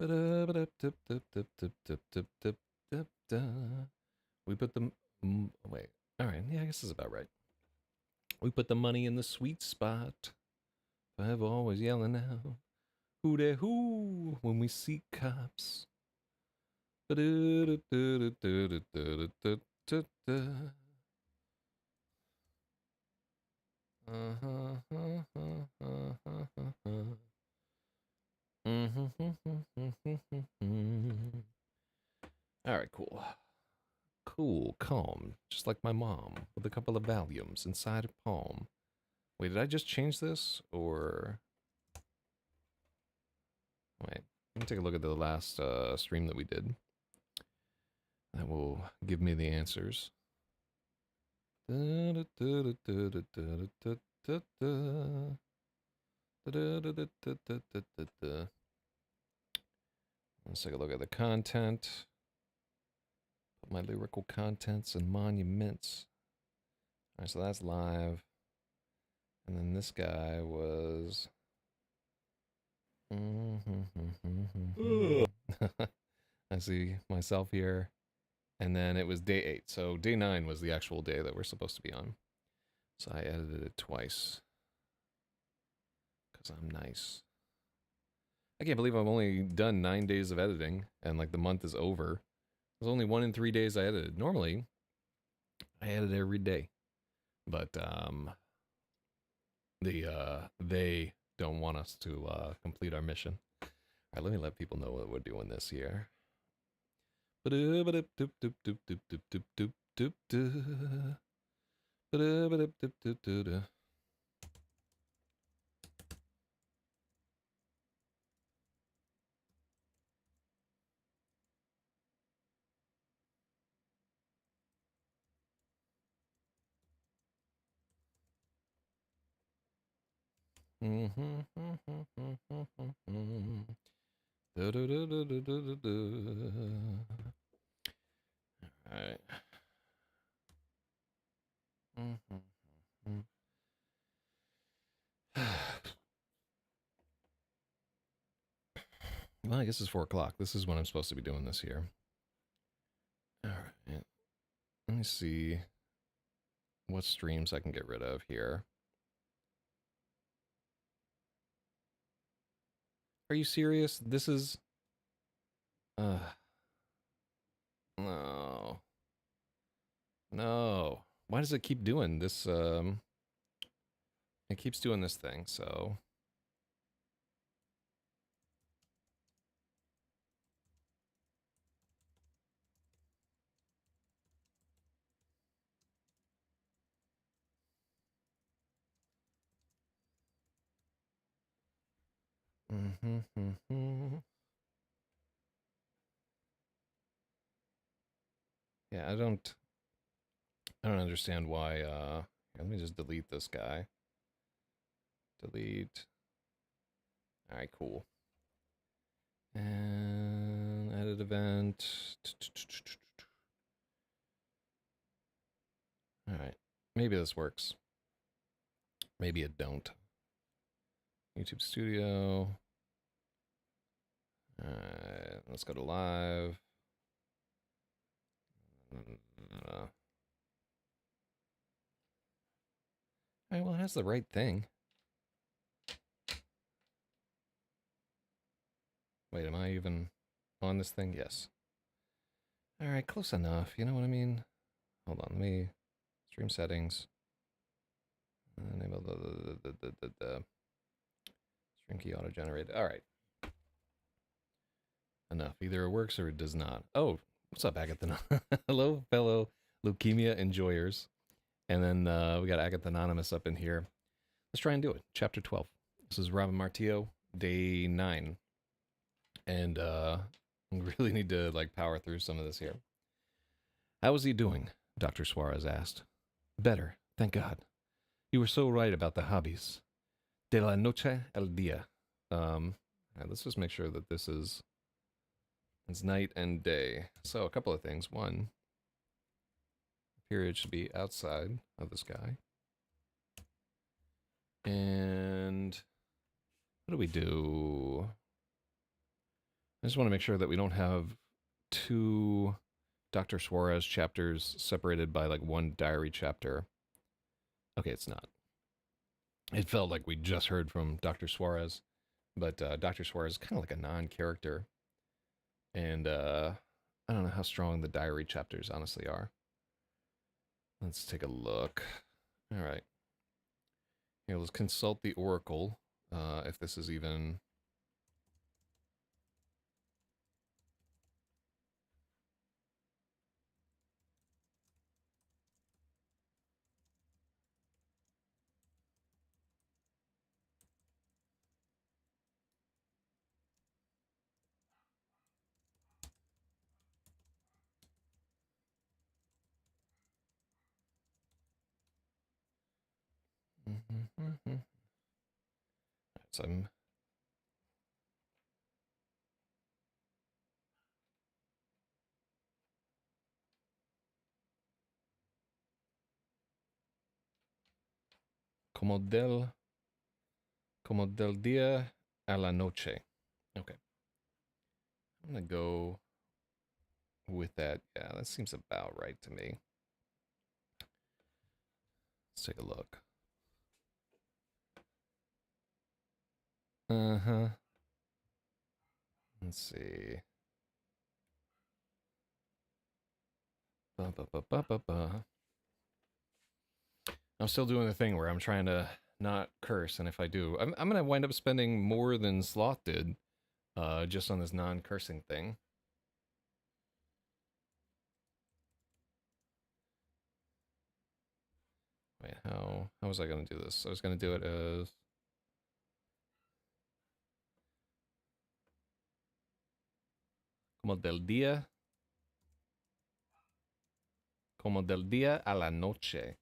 We put the wait. All right, yeah, I guess that's about right. We put the money in the sweet spot. I've always yelling out, "Who de who?" when we see cops. All right, cool. Cool, calm, just like my mom, with a couple of Valiums inside a palm. Wait, did I just change this? Or. Wait, let me take a look at the last stream that we did. That will give me the answers. Let's take a look at the content. Put my lyrical contents and monuments. All right, so that's live. And then this guy was. I see myself here. And then it was day 8. So day 9 was the actual day that we're supposed to be on. So I edited it twice. Because I'm nice. I can't believe I've only done 9 days of editing. And like the month is over. There's only 1 in 3 days I edited. Normally, I edit every day. But they don't want us to complete our mission. All right, let me let people know that we're doing this here. Alright. Well, I guess it's 4 o'clock. This is when I'm supposed to be doing this here. Alright. Let me see what streams I can get rid of here. Are you serious? This is... No. No. Why does it keep doing this? It keeps doing this thing, so... Yeah, I don't understand why, let me just delete this guy. Delete. Alright, cool. And edit event. Alright, maybe this works. Maybe it don't. YouTube Studio. Alright, let's go to live. Alright, well, it has the right thing. Wait, am I even on this thing? Yes. Alright, close enough. You know what I mean? Hold on, let me... Stream settings. Enable the stream key auto-generated. Alright. Enough. Either it works or it does not. Oh, what's up, Agatha? Hello, fellow leukemia enjoyers. And then we got Agatha Anonymous up in here. Let's try and do it. Chapter 12. This is Robin Martillo, day 9. And we really need to like power through some of this here. How is he doing? Dr. Suarez asked. Better, thank God. You were so right about the hobbies. De la noche al dia. Let's just make sure that this is... It's night and day. So a couple of things. One, the period should be outside of the sky. And what do we do? I just want to make sure that we don't have two Dr. Suarez chapters separated by like one diary chapter. Okay, it's not. It felt like we just heard from Dr. Suarez, but Dr. Suarez is kind of like a non-character, and I don't know how strong the diary chapters honestly are. Let's take a look. All right. Here, let's consult the Oracle, if this is even... So I'm... como del día a la noche. Okay. I'm going to go with that. Yeah, that seems about right to me. Let's take a look. Uh-huh. Let's see. Ba, ba, ba, ba, ba, ba. I'm still doing the thing where I'm trying to not curse, and if I do, I'm going to wind up spending more than Sloth did just on this non-cursing thing. Wait, how was I going to do this? I was going to do it as... Como del día a la noche.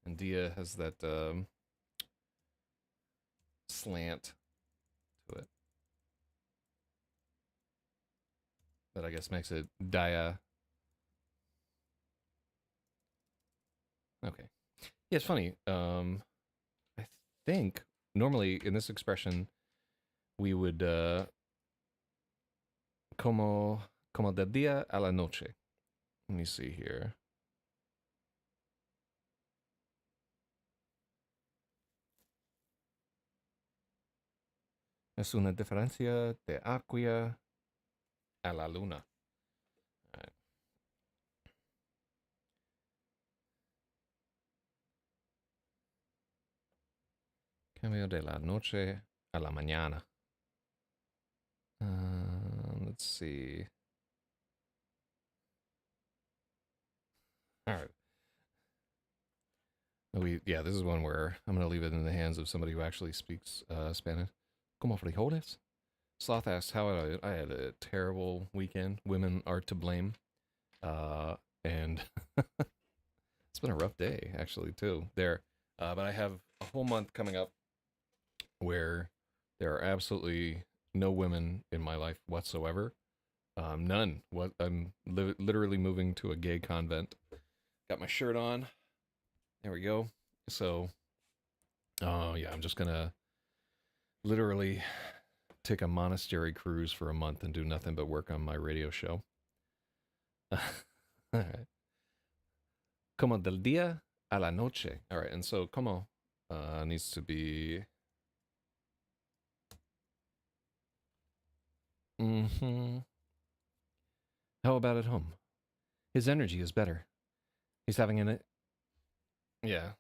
And dia has that slant to it. That I guess makes it dia. Okay. Yeah, it's funny. I think normally in this expression we would como del día a la noche. Let me see here. Es una diferencia de aqua a la luna. All right. Cambio de la noche a la mañana. Let's see. All right. Yeah, this is one where I'm going to leave it in the hands of somebody who actually speaks Spanish. ¿Cómo frijoles? Sloth asks how I had a terrible weekend. Women are to blame. And it's been a rough day, actually, too, there. But I have a whole month coming up where there are absolutely no women in my life whatsoever. None. I'm literally moving to a gay convent. Got my shirt on. There we go. So, yeah, I'm just gonna literally take a monastery cruise for a month and do nothing but work on my radio show. All right. Como del día a la noche. All right, and so como needs to be... Mm-hmm. How about at home? His energy is better. He's having an... Yeah.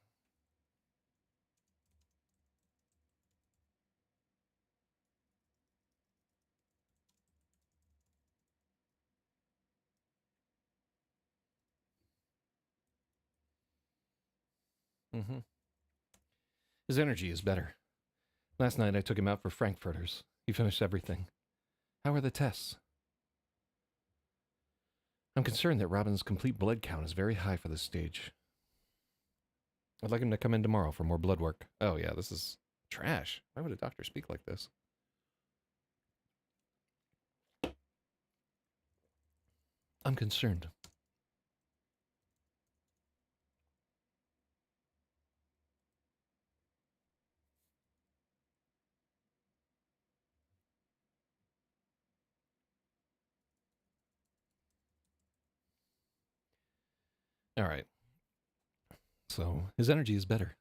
Mm-hmm. His energy is better. Last night I took him out for frankfurters. He finished everything. How are the tests? I'm concerned that Robin's complete blood count is very high for this stage. I'd like him to come in tomorrow for more blood work. Oh yeah, this is trash. Why would a doctor speak like this? I'm concerned. All right. So his energy is better.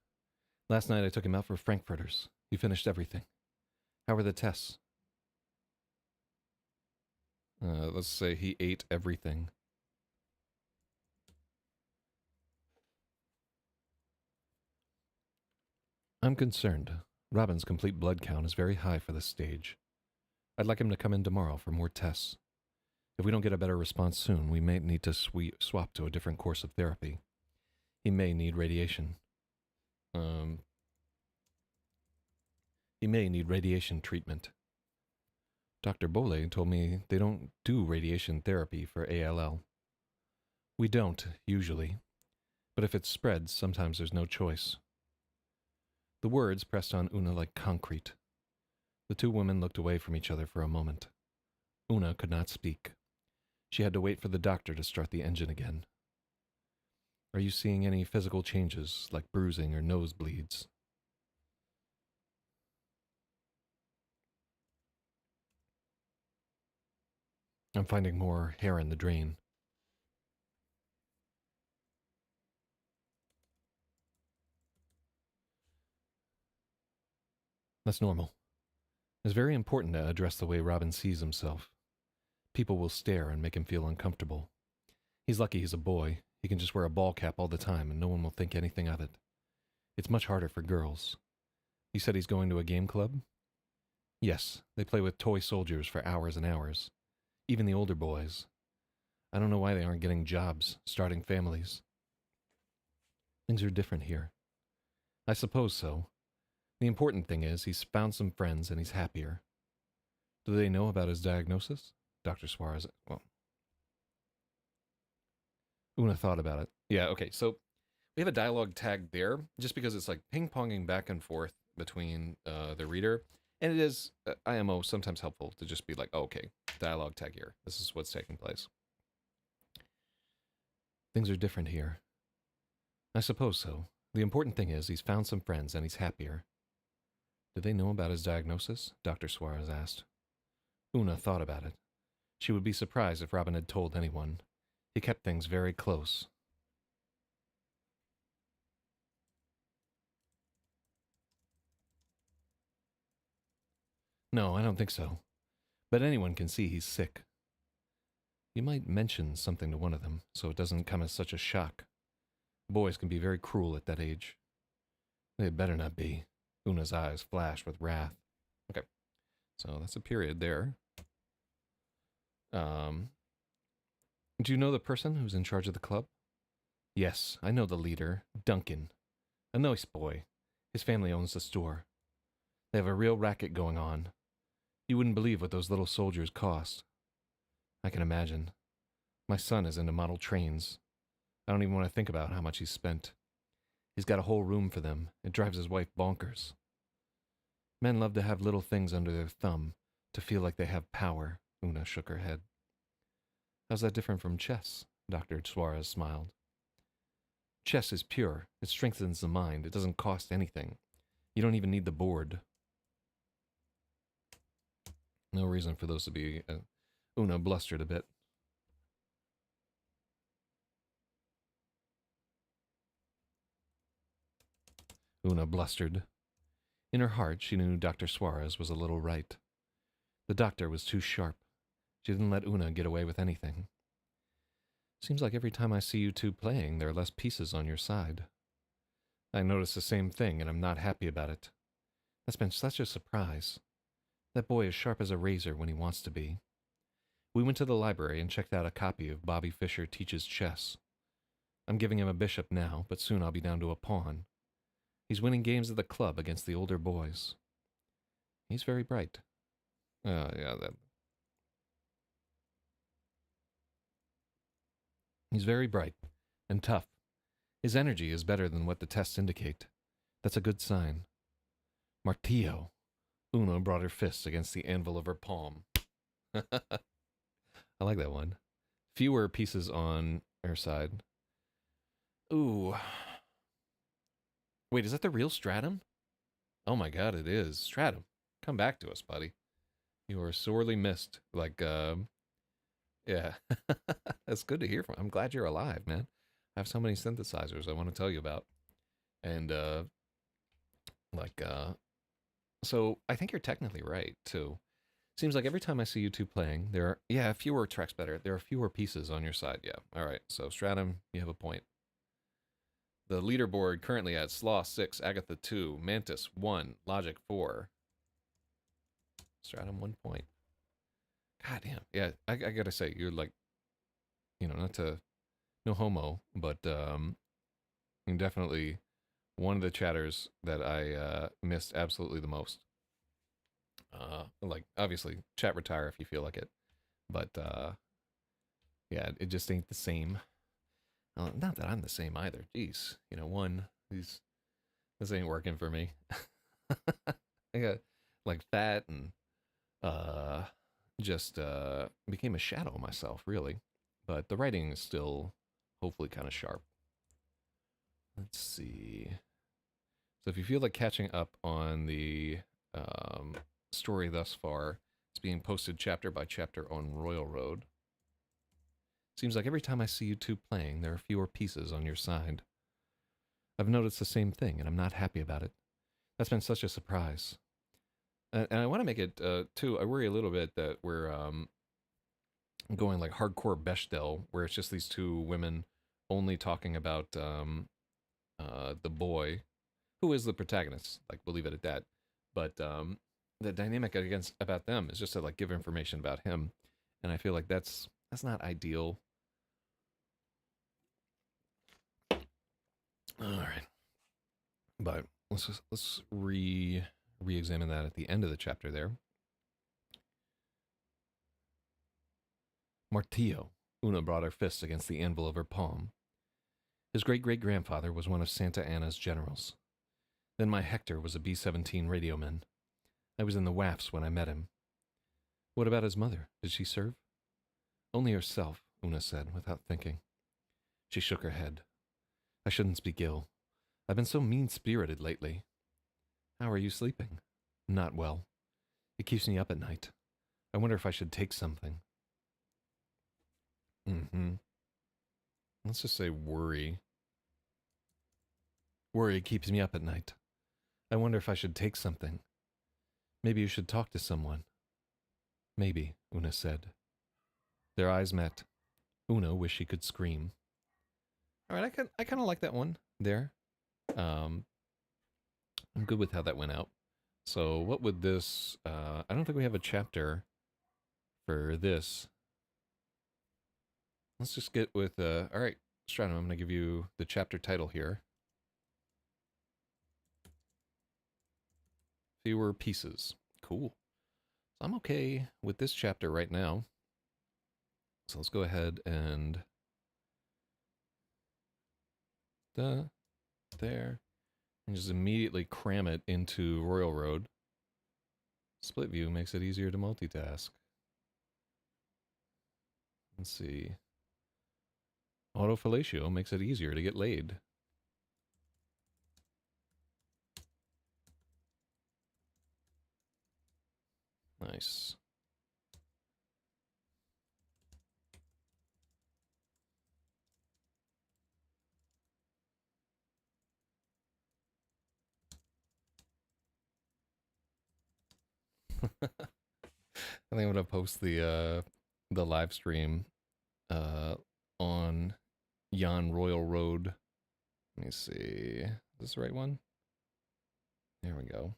Last night I took him out for frankfurters. He finished everything. How were the tests? Let's say he ate everything. I'm concerned. Robin's complete blood count is very high for this stage. I'd like him to come in tomorrow for more tests. If we don't get a better response soon, we may need to swap to a different course of therapy. He may need radiation. He may need radiation treatment. Dr. Bole told me they don't do radiation therapy for ALL. We don't, usually. But if it spreads, sometimes there's no choice. The words pressed on Una like concrete. The two women looked away from each other for a moment. Una could not speak. She had to wait for the doctor to start the engine again. Are you seeing any physical changes, like bruising or nosebleeds? I'm finding more hair in the drain. That's normal. It's very important to address the way Robin sees himself. People will stare and make him feel uncomfortable. He's lucky he's a boy. He can just wear a ball cap all the time and no one will think anything of it. It's much harder for girls. You said he's going to a game club? Yes, they play with toy soldiers for hours and hours. Even the older boys. I don't know why they aren't getting jobs, starting families. Things are different here. I suppose so. The important thing is he's found some friends and he's happier. Do they know about his diagnosis? Dr. Suarez, well. Una thought about it. Yeah, okay, so we have a dialogue tag there, just because it's like ping-ponging back and forth between the reader. And it is, IMO, sometimes helpful to just be like, oh, okay, dialogue tag here. This is what's taking place. Things are different here. I suppose so. The important thing is he's found some friends and he's happier. Did they know about his diagnosis? Dr. Suarez asked. Una thought about it. She would be surprised if Robin had told anyone. He kept things very close. No, I don't think so. But anyone can see he's sick. You might mention something to one of them, so it doesn't come as such a shock. Boys can be very cruel at that age. They had better not be. Una's eyes flashed with wrath. Okay, so that's a period there. Do you know the person who's in charge of the club? Yes, I know the leader, Duncan. A nice boy. His family owns the store. They have a real racket going on. You wouldn't believe what those little soldiers cost. I can imagine. My son is into model trains. I don't even want to think about how much he's spent. He's got a whole room for them. It drives his wife bonkers. Men love to have little things under their thumb, to feel like they have power. Una shook her head. How's that different from chess? Dr. Suarez smiled. Chess is pure. It strengthens the mind. It doesn't cost anything. You don't even need the board. No reason for those to be... Una blustered a bit. Una blustered. In her heart, she knew Dr. Suarez was a little right. The doctor was too sharp. She didn't let Una get away with anything. Seems like every time I see you two playing, there are less pieces on your side. I notice the same thing, and I'm not happy about it. That's been such a surprise. That boy is sharp as a razor when he wants to be. We went to the library and checked out a copy of Bobby Fischer Teaches Chess. I'm giving him a bishop now, but soon I'll be down to a pawn. He's winning games at the club against the older boys. He's very bright. He's very bright and tough. His energy is better than what the tests indicate. That's a good sign. Martillo. Una brought her fists against the anvil of her palm. I like that one. Fewer pieces on her side. Ooh. Wait, is that the real Stratum? Oh my god, it is. Stratum, come back to us, buddy. You are sorely missed. Like, yeah. That's good to hear from. I'm glad you're alive, man. I have so many synthesizers I want to tell you about. And like so I think you're technically right too. Seems like every time I see you two playing, there are, yeah, fewer tracks better. There are fewer pieces on your side. Yeah. All right. So Stratum, you have a point. The leaderboard currently at Slaw 6, Agatha 2, Mantis 1, Logic 4. Stratum 1 point. God damn. Yeah, I gotta say, you're like, not to, no homo, but you're definitely one of the chatters that I missed absolutely the most. Like, obviously, chat retire if you feel like it. But, yeah, it just ain't the same. Not that I'm the same either. Jeez. This ain't working for me. I got, like, fat and, just, became a shadow of myself, really. But the writing is still, hopefully, kind of sharp. Let's see. So if you feel like catching up on the story thus far, it's being posted chapter by chapter on Royal Road. Seems like every time I see you two playing, there are fewer pieces on your side. I've noticed the same thing, and I'm not happy about it. That's been such a surprise. And I want to make it, too, I worry a little bit that we're going like hardcore Bechdel, where it's just these two women only talking about the boy, who is the protagonist. Like, we'll leave it at that. But the dynamic about them is just to like give information about him, and I feel like that's not ideal. All right, but let's re-examine that at the end of the chapter there. Martillo. Una brought her fist against the anvil of her palm. His great-great-grandfather was one of Santa Anna's generals. Then my Hector was a B-17 radioman. I was in the WAFs when I met him. What about his mother? Did she serve? Only herself, Una said, without thinking. She shook her head. I shouldn't speak ill. I've been so mean-spirited lately. How are you sleeping? Not well. It keeps me up at night. I wonder if I should take something. Let's just say worry. Worry keeps me up at night. I wonder if I should take something. Maybe you should talk to someone. Maybe, Una said. Their eyes met. Una wished she could scream. All right, I kind of like that one there. I'm good with how that went out. So what would this... I don't think we have a chapter for this. Let's just get with... all right, Stratum, I'm going to give you the chapter title here. Fewer pieces. Cool. So I'm okay with this chapter right now. So let's go ahead and... there. And just immediately cram it into Royal Road. Split view makes it easier to multitask. Let's see. Autofellatio makes it easier to get laid. Nice. I think I'm gonna post the live stream on Yon Royal Road. Let me see. Is this the right one? There we go.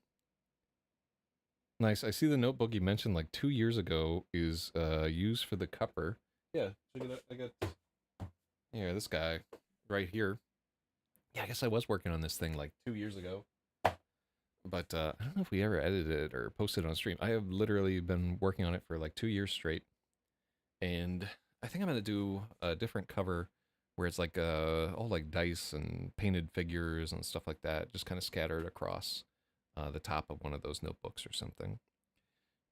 Nice. I see the notebook you mentioned like 2 years ago is used for the cover. Yeah, check it out. I got here, this guy right here. Yeah, I guess I was working on this thing like 2 years ago. But I don't know if we ever edited it or posted it on stream. I have literally been working on it for like 2 years straight. And I think I'm going to do a different cover where it's like all like dice and painted figures and stuff like that, just kind of scattered across the top of one of those notebooks or something.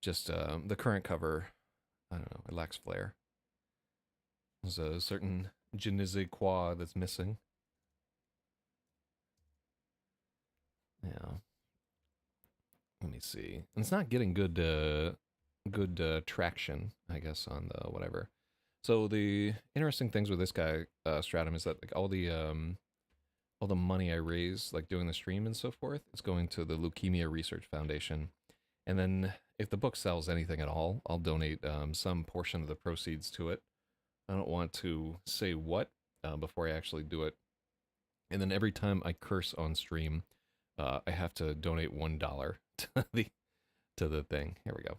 Just the current cover, I don't know, it lacks flair. There's a certain je ne sais quoi that's missing. Yeah. Let me see. And it's not getting good traction, I guess, on the whatever. So the interesting things with this guy, Stratum, is that like all the money I raise, like doing the stream and so forth, is going to the Leukemia Research Foundation. And then if the book sells anything at all, I'll donate some portion of the proceeds to it. I don't want to say what before I actually do it. And then every time I curse on stream, I have to donate $1 to the thing. Here we go.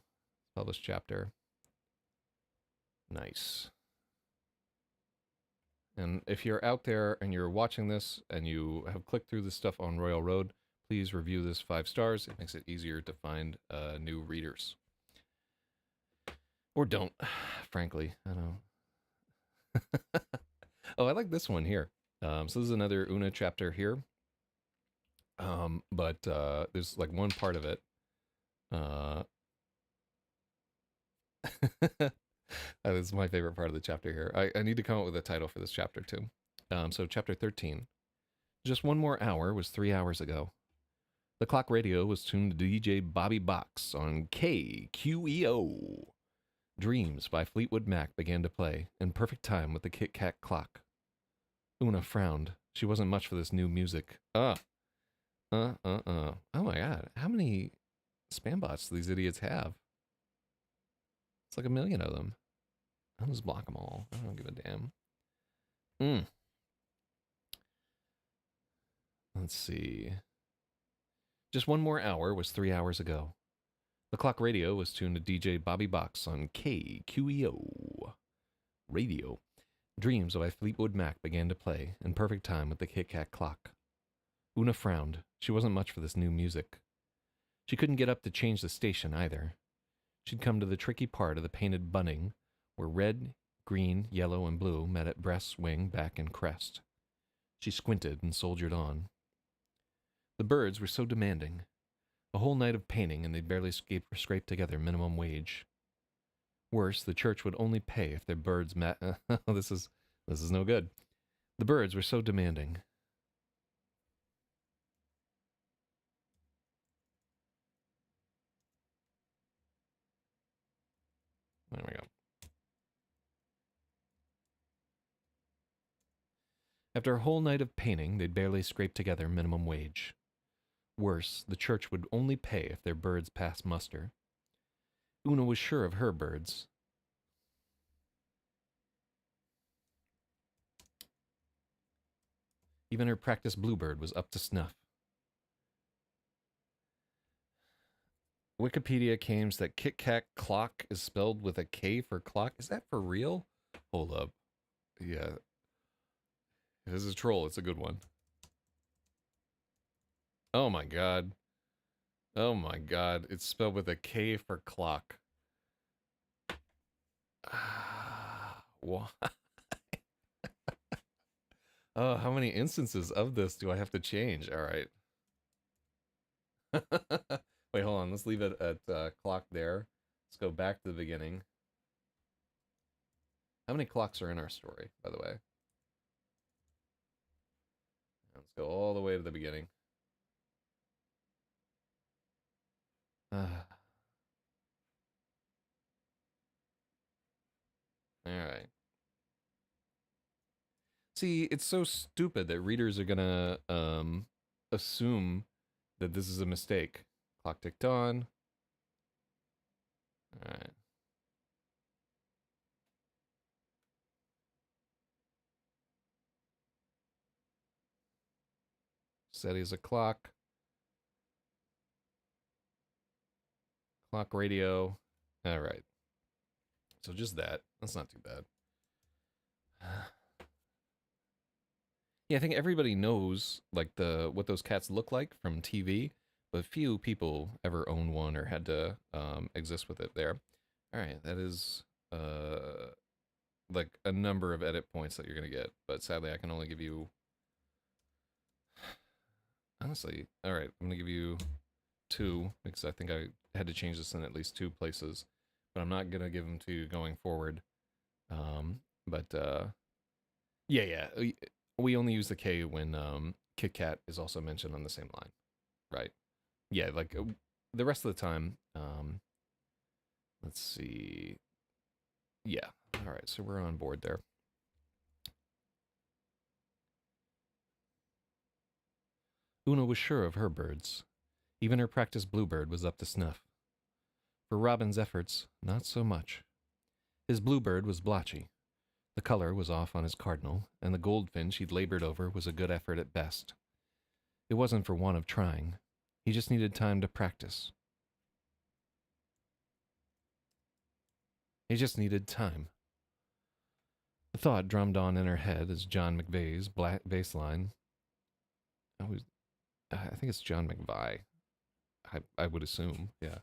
Publish chapter. Nice. And if you're out there and you're watching this and you have clicked through this stuff on Royal Road, please review this 5 stars. It makes it easier to find new readers. Or don't, frankly. I don't. Oh, I like this one here. So this is another Una chapter here. But there's like one part of it. That is my favorite part of the chapter here. I need to come up with a title for this chapter too. So chapter 13. Just one more hour was 3 hours ago. The clock radio was tuned to DJ Bobby Box on KQEO. Dreams by Fleetwood Mac began to play, in perfect time with the Kit Kat clock. Una frowned. She wasn't much for this new music. Oh my god. How many spam bots do these idiots have? It's like 1 million of them. I'll just block them all. I don't give a damn. Let's see. Just one more hour was 3 hours ago. The clock radio was tuned to DJ Bobby Box on KQEO. Radio. Dreams by Fleetwood Mac began to play, in perfect time with the Kit Kat clock. Una frowned. She wasn't much for this new music. She couldn't get up to change the station either. She'd come to the tricky part of the painted bunting, where red, green, yellow, and blue met at breast, wing, back, and crest. She squinted and soldiered on. The birds were so demanding. A whole night of painting, and they'd barely scrape together minimum wage. Worse, the church would only pay if their birds met. This is no good. The birds were so demanding. There we go. After a whole night of painting, they'd barely scrape together minimum wage. Worse, the church would only pay if their birds passed muster. Una was sure of her birds. Even her practice bluebird was up to snuff. Wikipedia claims that Kit Kat clock is spelled with a K for clock. Is that for real? Hold up. Yeah. If this is a troll, it's a good one. Oh my god. Oh my god. It's spelled with a K for clock. Why? Oh, how many instances of this do I have to change? All right. Wait, hold on. Let's leave it at clock there. Let's go back to the beginning. How many clocks are in our story, by the way? Let's go all the way to the beginning. All right. See, it's so stupid that readers are gonna assume that this is a mistake. Clock ticked on. All right. Set as a clock. Clock radio. All right. So just that. That's not too bad. Yeah, I think everybody knows like what those cats look like from TV, but few people ever own one or had to exist with it there. All right, that is like a number of edit points that you're gonna get, but sadly I can only give you. Honestly, all right, I'm gonna give you 2 because I think I had to change this in at least 2 places, but I'm not gonna give them to you going forward. Yeah, we only use the K when Kit Kat is also mentioned on the same line, right? Yeah, like the rest of the time. Let's see. Yeah, all right, so we're on board there. Una was sure of her birds. Even her practiced bluebird was up to snuff. For Robin's efforts, not so much. His bluebird was blotchy. The color was off on his cardinal, and the goldfinch he'd labored over was a good effort at best. It wasn't for want of trying. He just needed time to practice. He just needed time. The thought drummed on in her head as John McVeigh's bass line. I think it's John McVie. I would assume, yeah.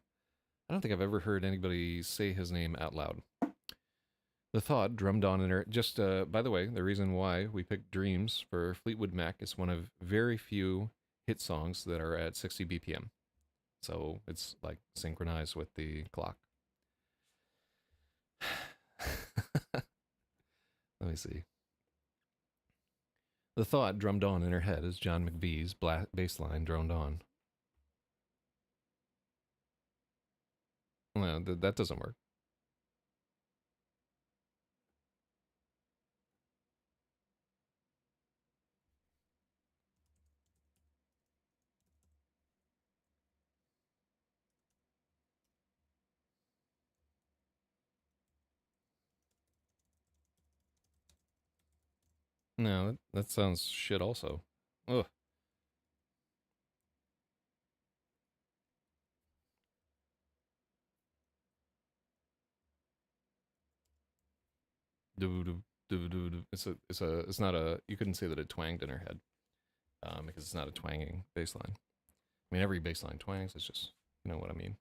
I don't think I've ever heard anybody say his name out loud. The thought drummed on in her. Just, by the way, the reason why we picked Dreams for Fleetwood Mac is one of very few hit songs that are at 60 BPM. So it's like synchronized with the clock. Let me see. The thought drummed on in her head as John McVie's bass line droned on. No, that doesn't work. No, that sounds shit also. Ugh. It's not a, you couldn't say that it twanged in her head, because it's not a twanging bass line. I mean, every bass line twangs, it's just, you know what I mean.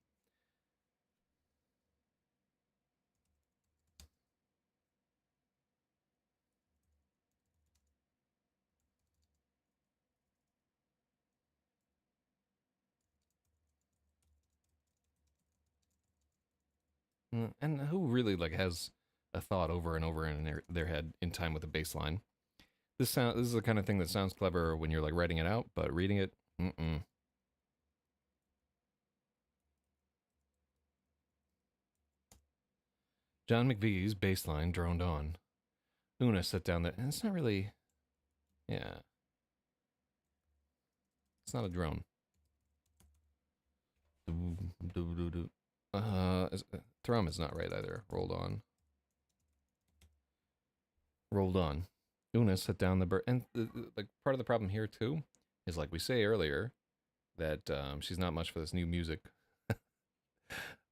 And who really like has a thought over and over in their head in time with a bass line? This is the kind of thing that sounds clever when you're like writing it out, but reading it, mm-mm. John McVie's bass line droned on. Una sat down there, and it's not really, yeah, it's not a drone. Thrum is not right either. Rolled on. Rolled on. Una set down the bird, and like part of the problem here too is like we say earlier that she's not much for this new music.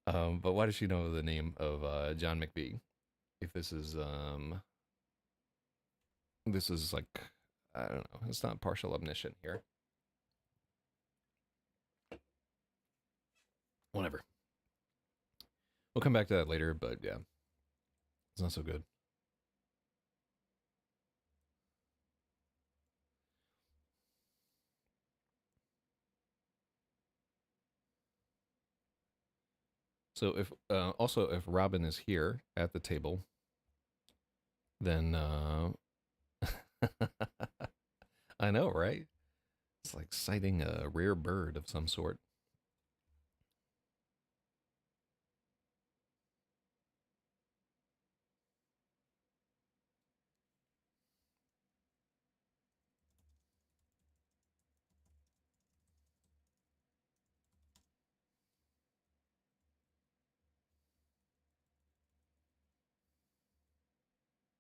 But why does she know the name of John McVie? If this is like, I don't know. It's not partial omniscient here. Whatever. We'll come back to that later, but yeah, it's not so good. So if also if Robin is here at the table, then I know, right? It's like sighting a rare bird of some sort.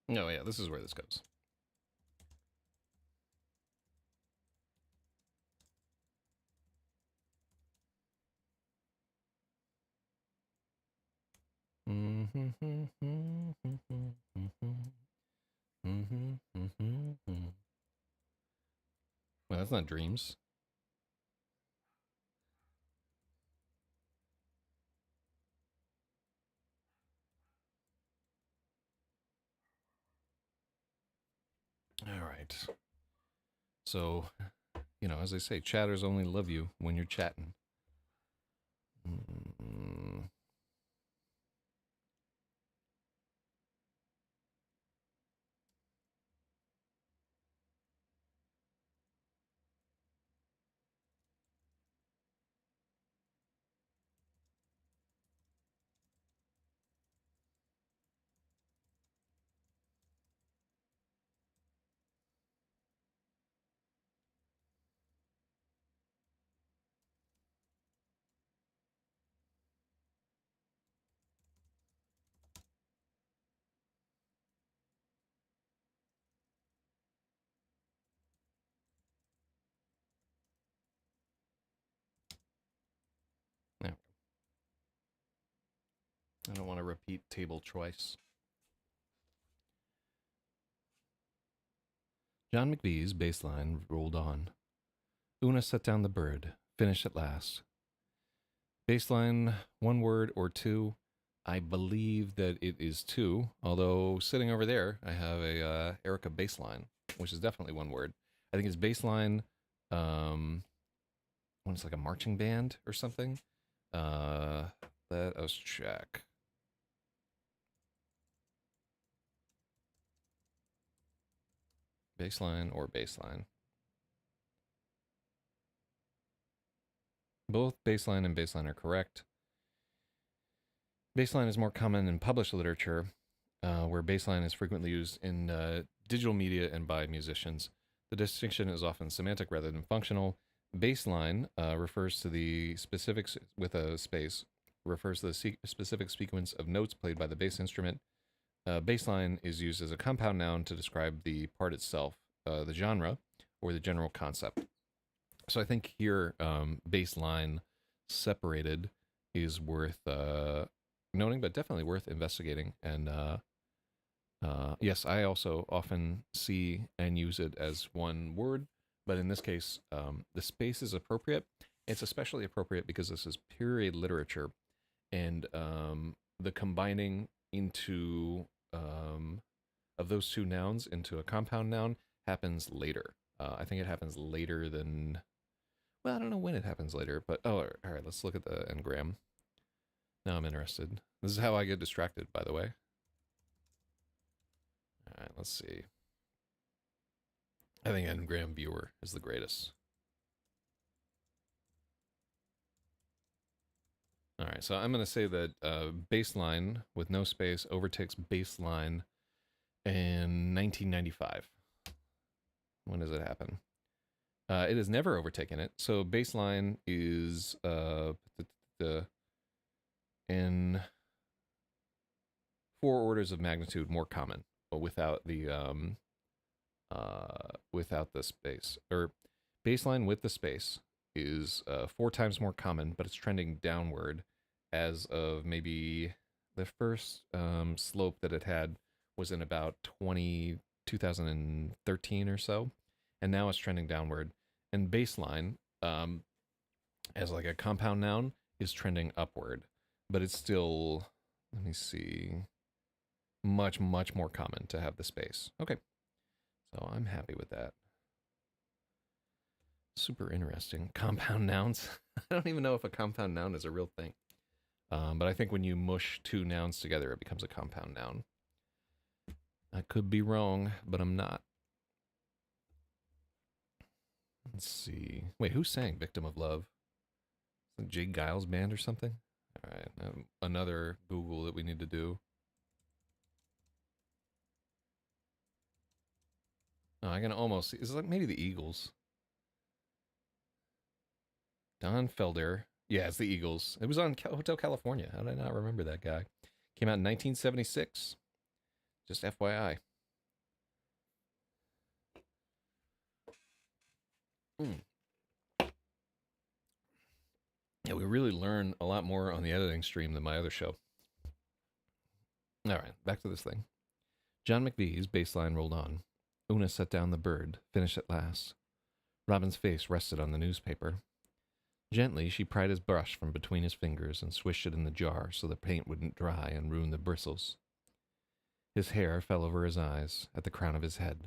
No, yeah, this is where this goes. Well, that's not dreams. All right. So, you know, as I say, chatters only love you when you're chatting. Mm. I don't want to repeat table twice. John McVie's bass line rolled on. Una set down the bird, finished at last. Bass line, one word or two. I believe that it is two, although sitting over there, I have a Erica bass line, which is definitely one word. I think it's bass line, when it's like a marching band or something. Let us check. Baseline or baseline. Both baseline and baseline are correct. Baseline is more common in published literature, where baseline is frequently used in digital media and by musicians. The distinction is often semantic rather than functional. Baseline refers to the specifics with a space, refers to the specific sequence of notes played by the bass instrument. Baseline is used as a compound noun to describe the part itself, the genre, or the general concept. So I think here, baseline separated is worth noting, but definitely worth investigating. And yes, I also often see and use it as one word, but in this case, the space is appropriate. It's especially appropriate because this is period literature, and the combining into of those two nouns into a compound noun happens later. I think it happens later than, well, I don't know when it happens later, but oh, all right, let's look at the engram. Now I'm interested. This is how I get distracted, by the way. All right, let's see. I think engram viewer is the greatest. All right, so I'm going to say that baseline with no space overtakes baseline in 1995. When does it happen? It has never overtaken it. So baseline is in 4 orders of magnitude more common, but without the space. Or baseline with the space is 4 times more common, but it's trending downward as of maybe the first slope that it had was in about 2013 or so, and now it's trending downward. And baseline, as like a compound noun, is trending upward, but it's still, let me see, much more common to have the space. Okay, so I'm happy with that. Super interesting. Compound nouns. I don't even know if a compound noun is a real thing. But I think when you mush 2 nouns together, it becomes a compound noun. I could be wrong, but I'm not. Let's see. Wait, who sang Victim of Love? Is it Jake Giles Band or something? All right, another Google that we need to do. Oh, I can almost see. Is it like maybe the Eagles? Don Felder. Yeah, it's the Eagles. It was on Hotel California. How did I not remember that guy? Came out in 1976. Just FYI. Yeah, we really learn a lot more on the editing stream than my other show. All right, back to this thing. John McVie's bass line rolled on. Una set down the bird, finished at last. Robin's face rested on the newspaper. Gently, she pried his brush from between his fingers and swished it in the jar so the paint wouldn't dry and ruin the bristles. His hair fell over his eyes, at the crown of his head.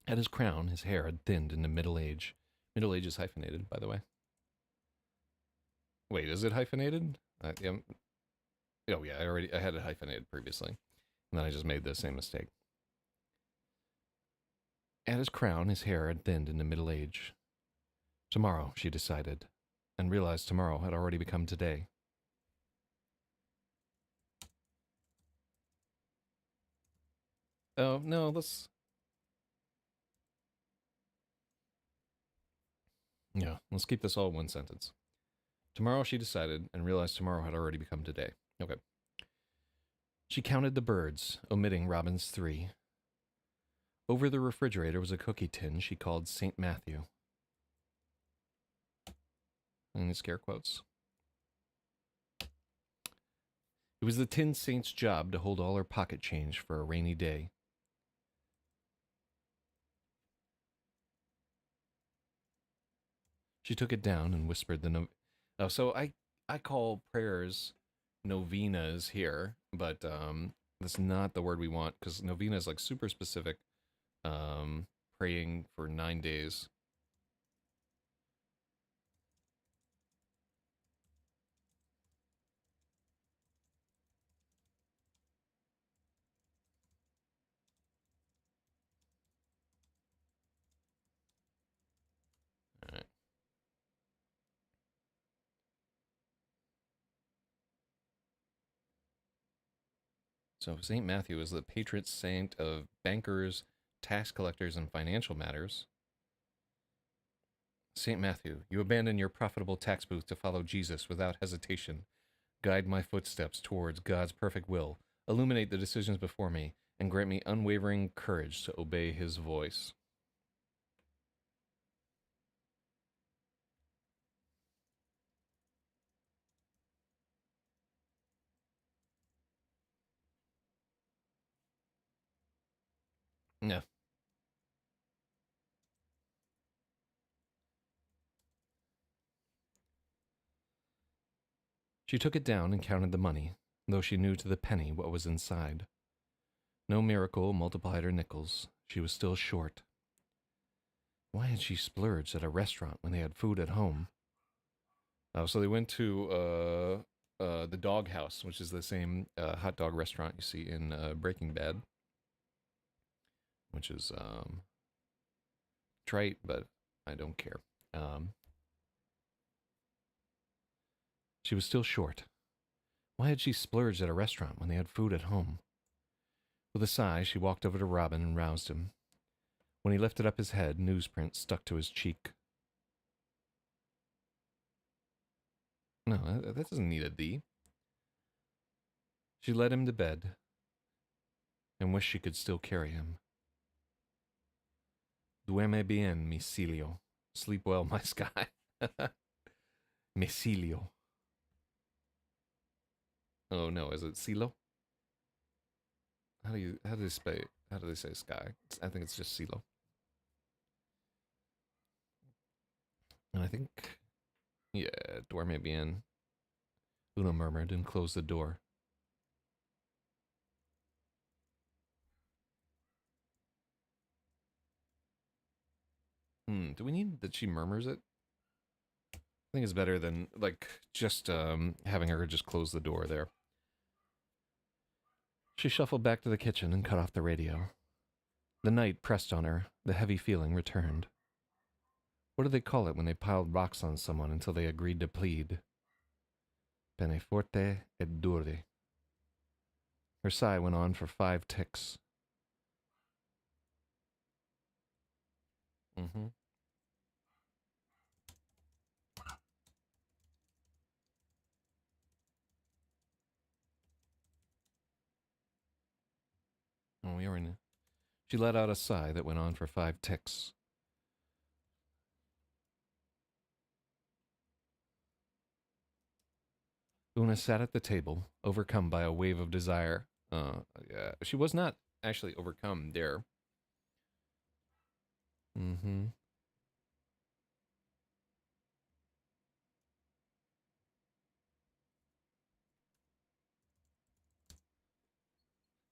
At his crown, his hair had thinned into middle age. Middle age is hyphenated, by the way. Wait, is it hyphenated? Oh yeah, I had it hyphenated previously, and then I just made the same mistake. At his crown, his hair had thinned into middle age. Tomorrow, she decided, and realized tomorrow had already become today. Oh, no, let's... Yeah, let's keep this all one sentence. Tomorrow, she decided, and realized tomorrow had already become today. Okay. She counted the birds, omitting Robin's 3. Over the refrigerator was a cookie tin she called St. Matthew. And scare quotes. It was the tin saint's job to hold all her pocket change for a rainy day. She took it down and whispered the so I call prayers novenas here, but that's not the word we want because novena is like super specific. Praying for 9 days. All right. So Saint Matthew is the patron saint of bankers, tax collectors, and financial matters. Saint Matthew, you abandon your profitable tax booth to follow Jesus without hesitation. Guide my footsteps towards God's perfect will. Illuminate the decisions before me, and grant me unwavering courage to obey his voice. Yeah. She took it down and counted the money, though she knew to the penny what was inside. No miracle multiplied her nickels. She was still short. Why had she splurged at a restaurant when they had food at home? So they went to the Dog House, which is the same hot dog restaurant you see in Breaking Bad, which is trite, but I don't care. She was still short. Why had she splurged at a restaurant when they had food at home? With a sigh, she walked over to Robin and roused him. When he lifted up his head, newsprint stuck to his cheek. No, that doesn't need a D. She led him to bed and wished she could still carry him. Duerme bien, mi Cilio. Sleep well, my sky. Mi Cilio. Oh no, is it Silo? How do they say sky? I think it's just Silo. And I think, yeah, duerme bien. Una murmured and closed the door. Do we need that she murmurs it? I think it's better than like just having her just close the door there. She shuffled back to the kitchen and cut off the radio. The night pressed on her, the heavy feeling returned. What do they call it when they piled rocks on someone until they agreed to plead? Pene forte et dure. Her sigh went on for 5 ticks. Mm-hmm. Oh, we already knew. She let out a sigh that went on for 5 ticks. Una sat at the table, overcome by a wave of desire. Yeah, she was not actually overcome there. Mm-hmm.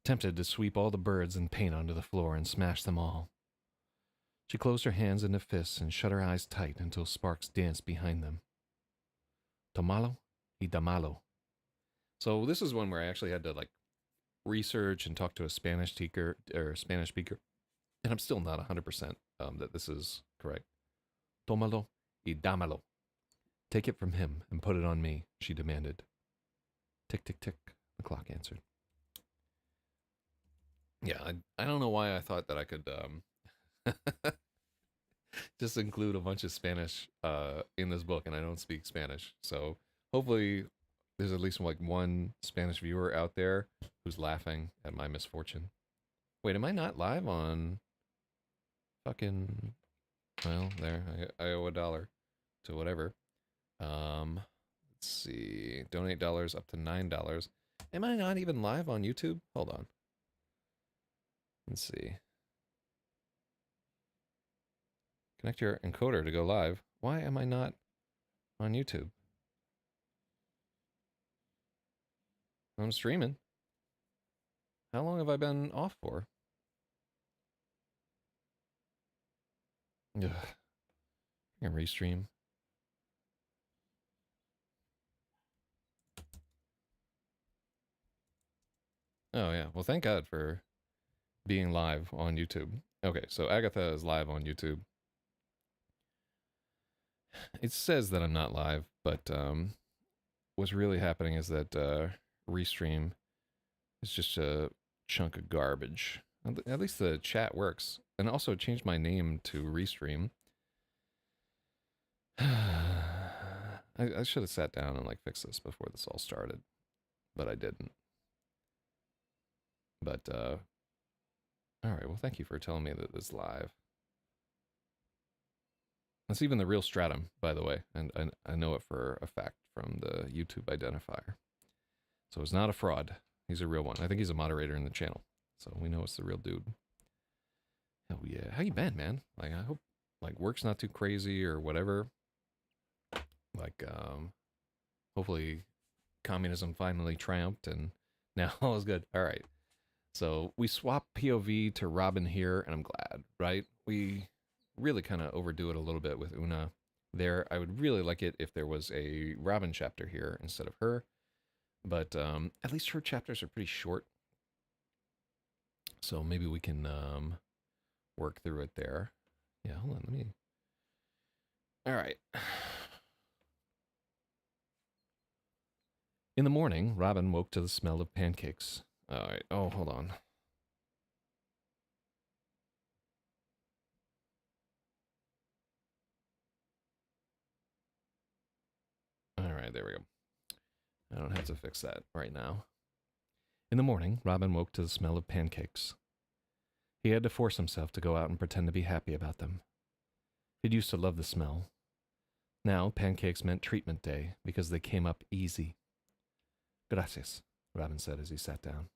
Tempted to sweep all the birds and paint onto the floor and smash them all. She closed her hands into fists and shut her eyes tight until sparks danced behind them. Tomalo y damalo. So this is one where I actually had to like research and talk to a Spanish speaker, and I'm still not 100% that this is correct. Tomalo y damalo. Take it from him and put it on me, she demanded. Tick, tick, tick, the clock answered. Yeah, I don't know why I thought that I could just include a bunch of Spanish in this book, and I don't speak Spanish. So hopefully there's at least like one Spanish viewer out there who's laughing at my misfortune. Wait, am I not live on fucking, well, there, I owe $1 to whatever. Let's see, donate dollars up to $9. Am I not even live on YouTube? Hold on. Let's see. Connect your encoder to go live. Why am I not on YouTube? I'm streaming. How long have I been off for? Ugh. I can restream. Oh yeah. Well, thank God for being live on YouTube. Okay, so Agatha is live on YouTube. It says that I'm not live, but what's really happening is that Restream is just a chunk of garbage. At least the chat works. And also changed my name to Restream. I should have sat down and like fixed this before this all started, but I didn't. But all right, well, thank you for telling me that it's live. That's even the real Stratum, by the way, and I know it for a fact from the YouTube identifier. So it's not a fraud. He's a real one. I think he's a moderator in the channel, so we know it's the real dude. Hell yeah. How you been, man? Like, I hope like work's not too crazy or whatever. Like, hopefully communism finally triumphed and now all is good. All right. So we swap POV to Robin here, and I'm glad, right? We really kind of overdo it a little bit with Una there. I would really like it if there was a Robin chapter here instead of her, but at least her chapters are pretty short. So maybe we can work through it there. Yeah, hold on, let me... All right. In the morning, Robin woke to the smell of pancakes. All right. Oh, hold on. All right, there we go. I don't have to fix that right now. In the morning, Robin woke to the smell of pancakes. He had to force himself to go out and pretend to be happy about them. He'd used to love the smell. Now, pancakes meant treatment day because they came up easy. Gracias, Robin said as he sat down.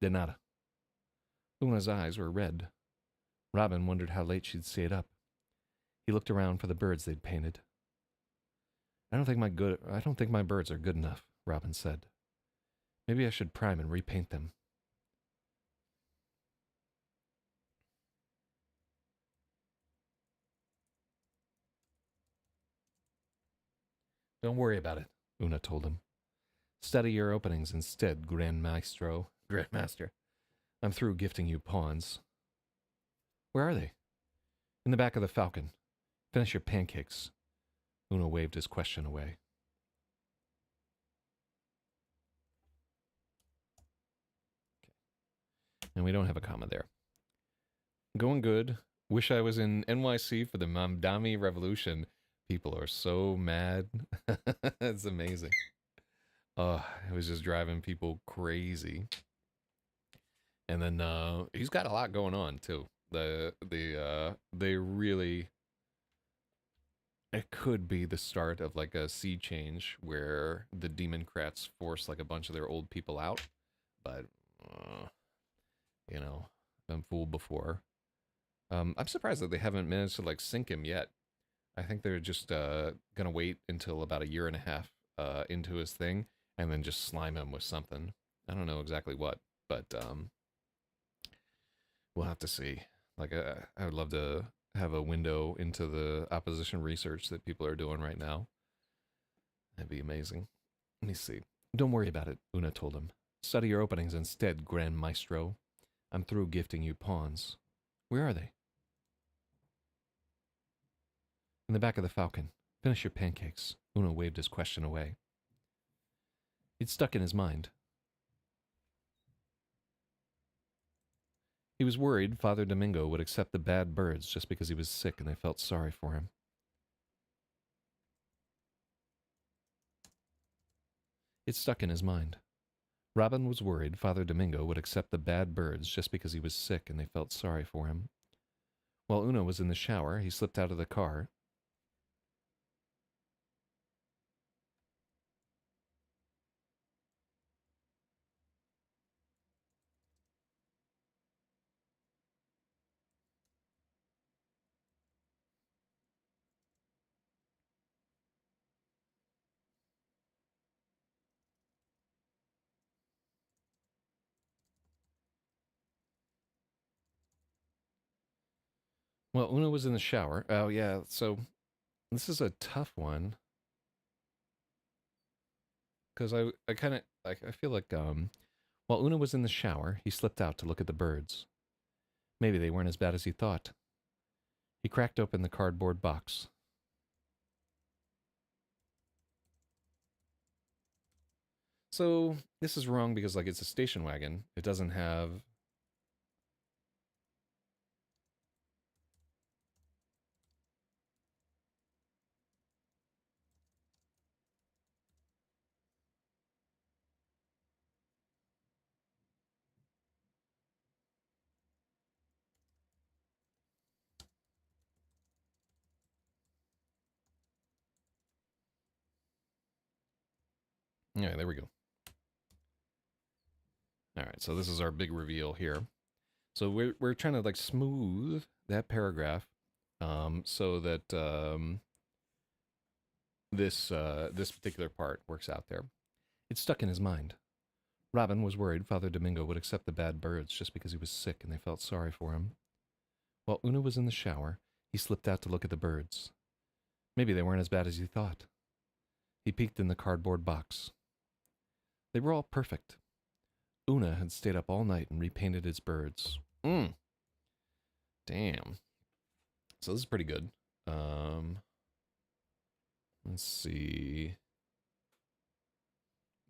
De nada. Una's eyes were red. Robin wondered how late she'd stayed up. He looked around for the birds they'd painted. I don't think my birds are good enough, Robin said. Maybe I should prime and repaint them. Don't worry about it, Una told him. Study your openings instead, Grandmaster. I'm through gifting you pawns. Where are they? In the back of the Falcon. Finish your pancakes. Una waved his question away. Okay. And we don't have a comma there. Going good. Wish I was in NYC for the Mamdani Revolution. People are so mad. It's amazing. It was just driving people crazy. And then he's got a lot going on too. They really, it could be the start of like a sea change where the Democrats force like a bunch of their old people out. But you know, been fooled before. I'm surprised that they haven't managed to like sink him yet. I think they're just gonna wait until about a year and a half into his thing and then just slime him with something. I don't know exactly what, but we'll have to see. Like, I would love to have a window into the opposition research that people are doing right now. That'd be amazing. Let me see. Don't worry about it, Una told him. Study your openings instead, Grand Maestro. I'm through gifting you pawns. Where are they? In the back of the Falcon. Finish your pancakes. Una waved his question away. It stuck in his mind. He was worried Father Domingo would accept the bad birds just because he was sick and they felt sorry for him. It stuck in his mind. Robin was worried Father Domingo would accept the bad birds just because he was sick and they felt sorry for him. While Una was in the shower, he slipped out of the car. While Una was in the shower, oh yeah, so this is a tough one because I kind of like I feel like while Una was in the shower, he slipped out to look at the birds. Maybe they weren't as bad as he thought. He cracked open the cardboard box. So this is wrong because like it's a station wagon. It doesn't have. Yeah, there we go. All right, so this is our big reveal here. So we're trying to like smooth that paragraph, so that this particular part works out there. It stuck in his mind. Robin was worried Father Domingo would accept the bad birds just because he was sick and they felt sorry for him. While Una was in the shower, he slipped out to look at the birds. Maybe they weren't as bad as he thought. He peeked in the cardboard box. They were all perfect. Una had stayed up all night and repainted its birds. Damn. So this is pretty good. Let's see.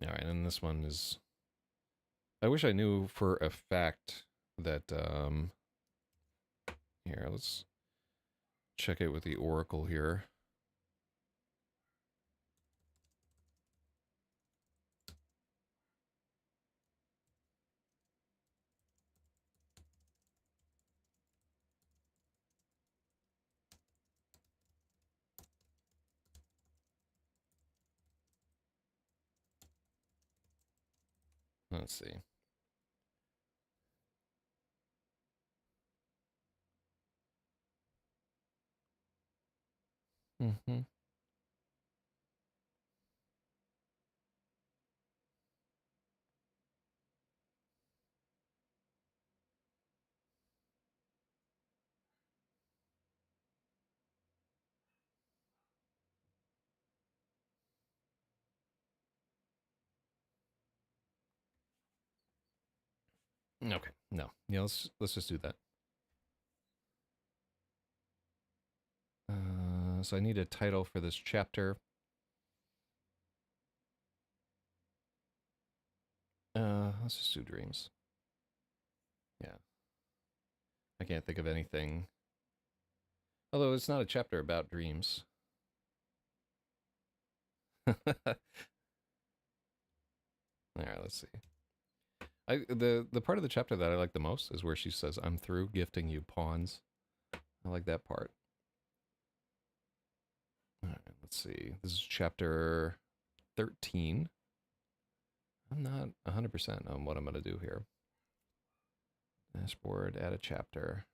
All right, and this one is. I wish I knew for a fact that. Here, let's check it with the oracle here. Let's see. Mm-hmm. Okay. No. Yeah. Let's just do that. So I need a title for this chapter. Let's just do dreams. Yeah. I can't think of anything. Although it's not a chapter about dreams. All right. Let's see. The part of the chapter that I like the most is where she says, "I'm through gifting you pawns." I like that part. All right, let's see. This is chapter 13. I'm not 100% on what I'm going to do here. Dashboard, add a chapter.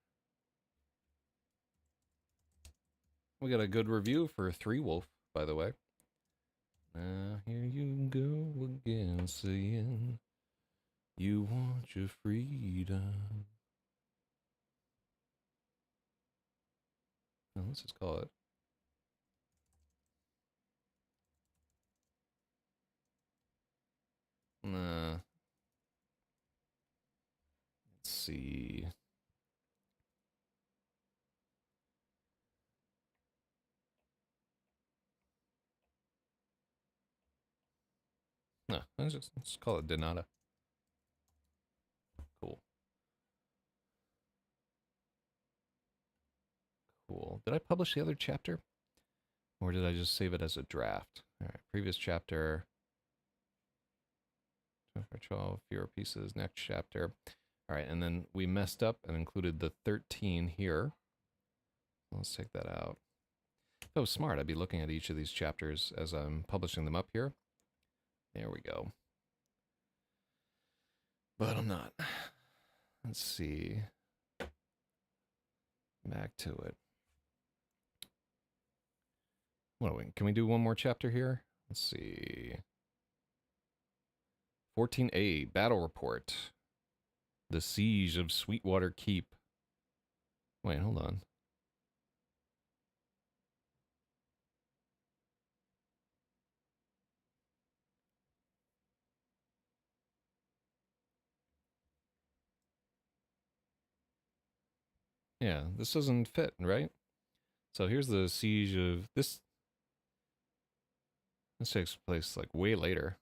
We got a good review for Three Wolf, by the way. Here you go again, saying you want your freedom. Oh, let's just call it. Let's see. No, let's call it Donata. Cool. Cool. Did I publish the other chapter? Or did I just save it as a draft? All right, previous chapter. 12, fewer pieces. Next chapter. All right, and then we messed up and included the 13 here. Let's take that out. If I was smart, I'd be looking at each of these chapters as I'm publishing them up here. There we go. But I'm not. Let's see. Back to it. What can we do one more chapter here? Let's see. 14A, Battle Report. The Siege of Sweetwater Keep. Wait, hold on. Yeah, this doesn't fit, right? So here's the Siege of... This takes place, like, way later.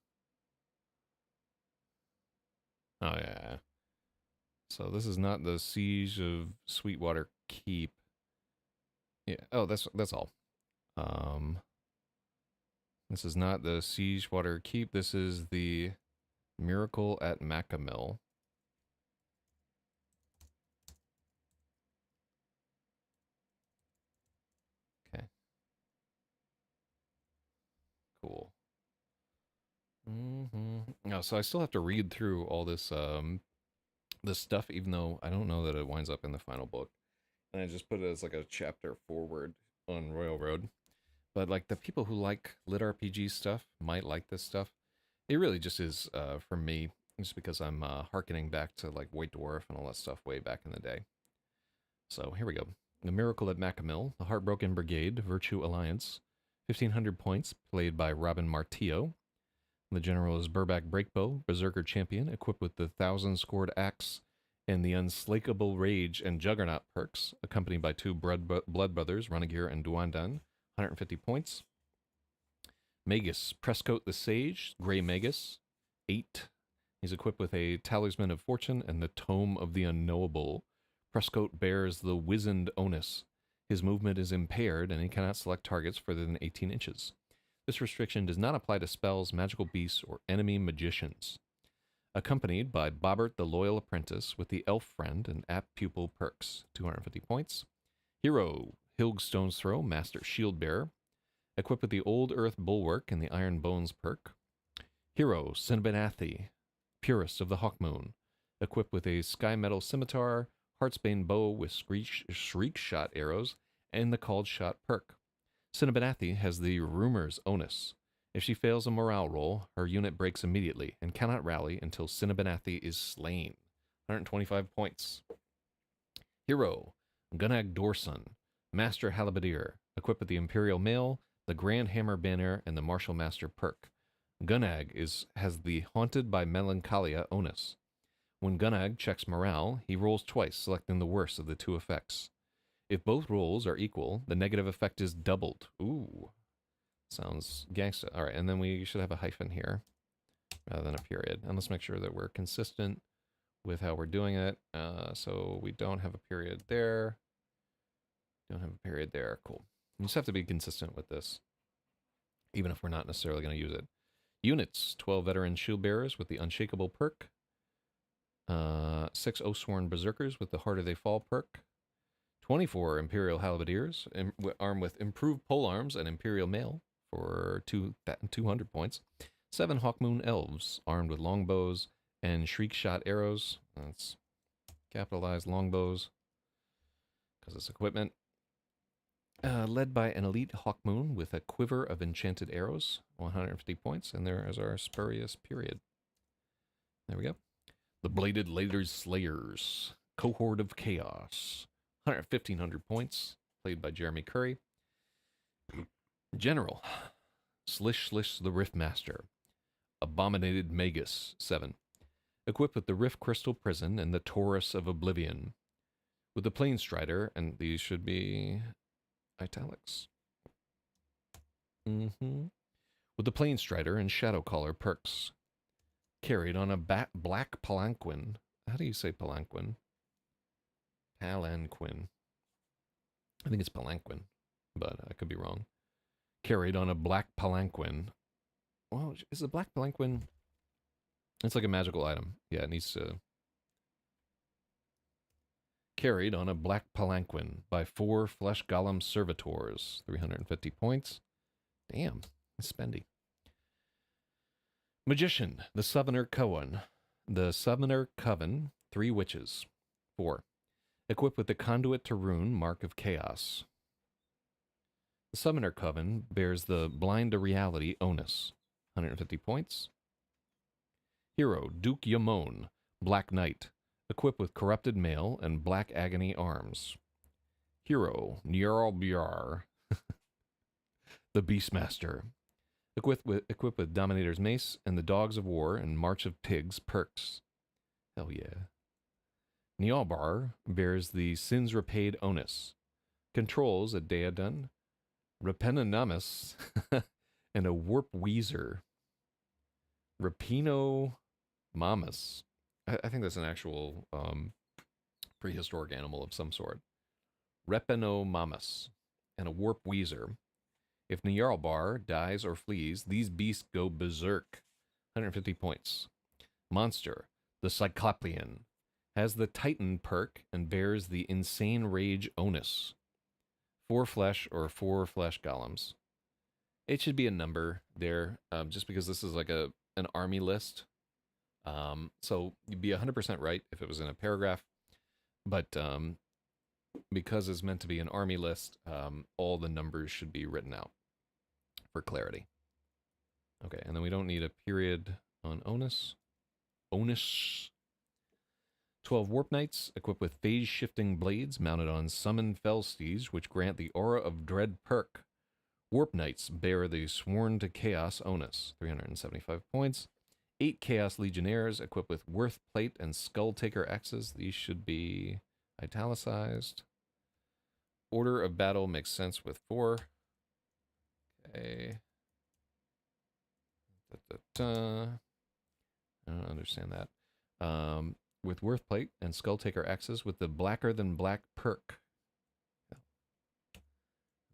Oh, yeah. So this is not the Siege of Sweetwater Keep. Yeah. Oh, that's all. This is not the Siegewater Keep. This is the Miracle at Macamill. Okay. Cool. No, so I still have to read through all this this stuff, even though I don't know that it winds up in the final book. And I just put it as like a chapter forward on Royal Road. But like the people who like lit RPG stuff might like this stuff. It really just is for me, just because I'm harkening back to like White Dwarf and all that stuff way back in the day. So here we go. The Miracle at Macamill, the Heartbroken Brigade, Virtue Alliance, 1500 points, played by Robin Martillo. The general is Burback Breakbow, Berserker Champion, equipped with the 1,000 scored axe and the Unslakable Rage and Juggernaut perks, accompanied by two Blood Brothers, Runagir and Duandan, 150 points. Magus, Presscoat the Sage, Grey Magus, 8. He's equipped with a Talisman of Fortune and the Tome of the Unknowable. Presscoat bears the Wizened Onus. His movement is impaired and he cannot select targets further than 18 inches. This restriction does not apply to spells, magical beasts, or enemy magicians. Accompanied by Bobbert the Loyal Apprentice with the Elf Friend and Apt Pupil perks, 250 points. Hero, Hilgstone's Throw, Master Shield Bearer, equipped with the Old Earth Bulwark and the Iron Bones perk. Hero, Cinnabonathi, Purist of the Hawkmoon, equipped with a Sky Metal Scimitar, Heartsbane Bow with Shriek Shot arrows, and the Called Shot perk. Cinnabonathi has the Rumor's Onus. If she fails a morale roll, her unit breaks immediately and cannot rally until Cinnabonathi is slain. 125 points. Hero, Gunag Dorson, Master Halberdier, equipped with the Imperial Mail, the Grand Hammer Banner, and the Martial Master perk. Gunag has the Haunted by Melancholia Onus. When Gunag checks morale, he rolls twice, selecting the worst of the two effects. If both rolls are equal, the negative effect is doubled. Ooh. Sounds gangsta. All right, and then we should have a hyphen here rather than a period. And let's make sure that we're consistent with how we're doing it. So we don't have a period there. Don't have a period there. Cool. You just have to be consistent with this, even if we're not necessarily going to use it. Units, 12 veteran shield bearers with the Unshakable perk. 6 Oathsworn Berserkers with the Harder They Fall perk. 24 Imperial Halberdiers, armed with improved polearms and Imperial Mail for 200 points. 7 Hawkmoon Elves, armed with longbows and Shriek Shot arrows. That's capitalized longbows, because it's equipment. Led by an elite Hawkmoon with a quiver of enchanted arrows, 150 points, and there is our spurious period. There we go. The Bladed Lader's Slayers, Cohort of Chaos, 1,500 points, played by Jeremy Curry. General, Slish the Riftmaster, Abominated Magus, 7. Equipped with the Rift Crystal Prison and the Taurus of Oblivion. With the Planestrider, and these should be italics. With the Planestrider and Shadowcaller perks. Carried on a black palanquin. How do you say palanquin? Palanquin. I think it's palanquin, but I could be wrong. Carried on a black palanquin. Well, is a black palanquin? It's like a magical item. Yeah, it needs to. Carried on a black palanquin by 4 flesh golem servitors. 350 points. Damn, it's spendy. Magician, the Summoner Coven. The Summoner Coven, 3 witches. 4. Equipped with the Conduit to Rune, Mark of Chaos. The Summoner Coven bears the Blind to Reality onus. 150 points. Hero, Duke Yamon, Black Knight. Equipped with Corrupted Mail and Black Agony arms. Hero, Njarbjar, the Beastmaster. Equipped with Dominator's Mace and the Dogs of War and March of Pigs perks. Hell yeah. Njarbjar bears the Sins Repaid onus. Controls a Daedon, Rapinanamus, and a Warp Weezer. Rapino Mamus. I think that's an actual prehistoric animal of some sort. Repenomamus and a Warp Weezer. If Njarbjar dies or flees, these beasts go berserk. 150 points. Monster, the Cyclopean, has the Titan perk and bears the Insane Rage onus. 4 flesh or 4 flesh golems. It should be a number there, just because this is like an army list. So you'd be 100% right if it was in a paragraph, but because it's meant to be an army list, all the numbers should be written out for clarity. Okay, and then we don't need a period on onus. Onus. 12 Warp Knights, equipped with phase-shifting blades mounted on Summon Fellsteeds, which grant the Aura of Dread perk. Warp Knights bear the Sworn to Chaos onus, 375 points. 8 Chaos Legionnaires, equipped with Worth Plate and Skull Taker axes. These should be italicized. Order of Battle makes sense with 4. Okay. I don't understand that. With Worth Plate and Skull Taker axes with the Blacker Than Black perk.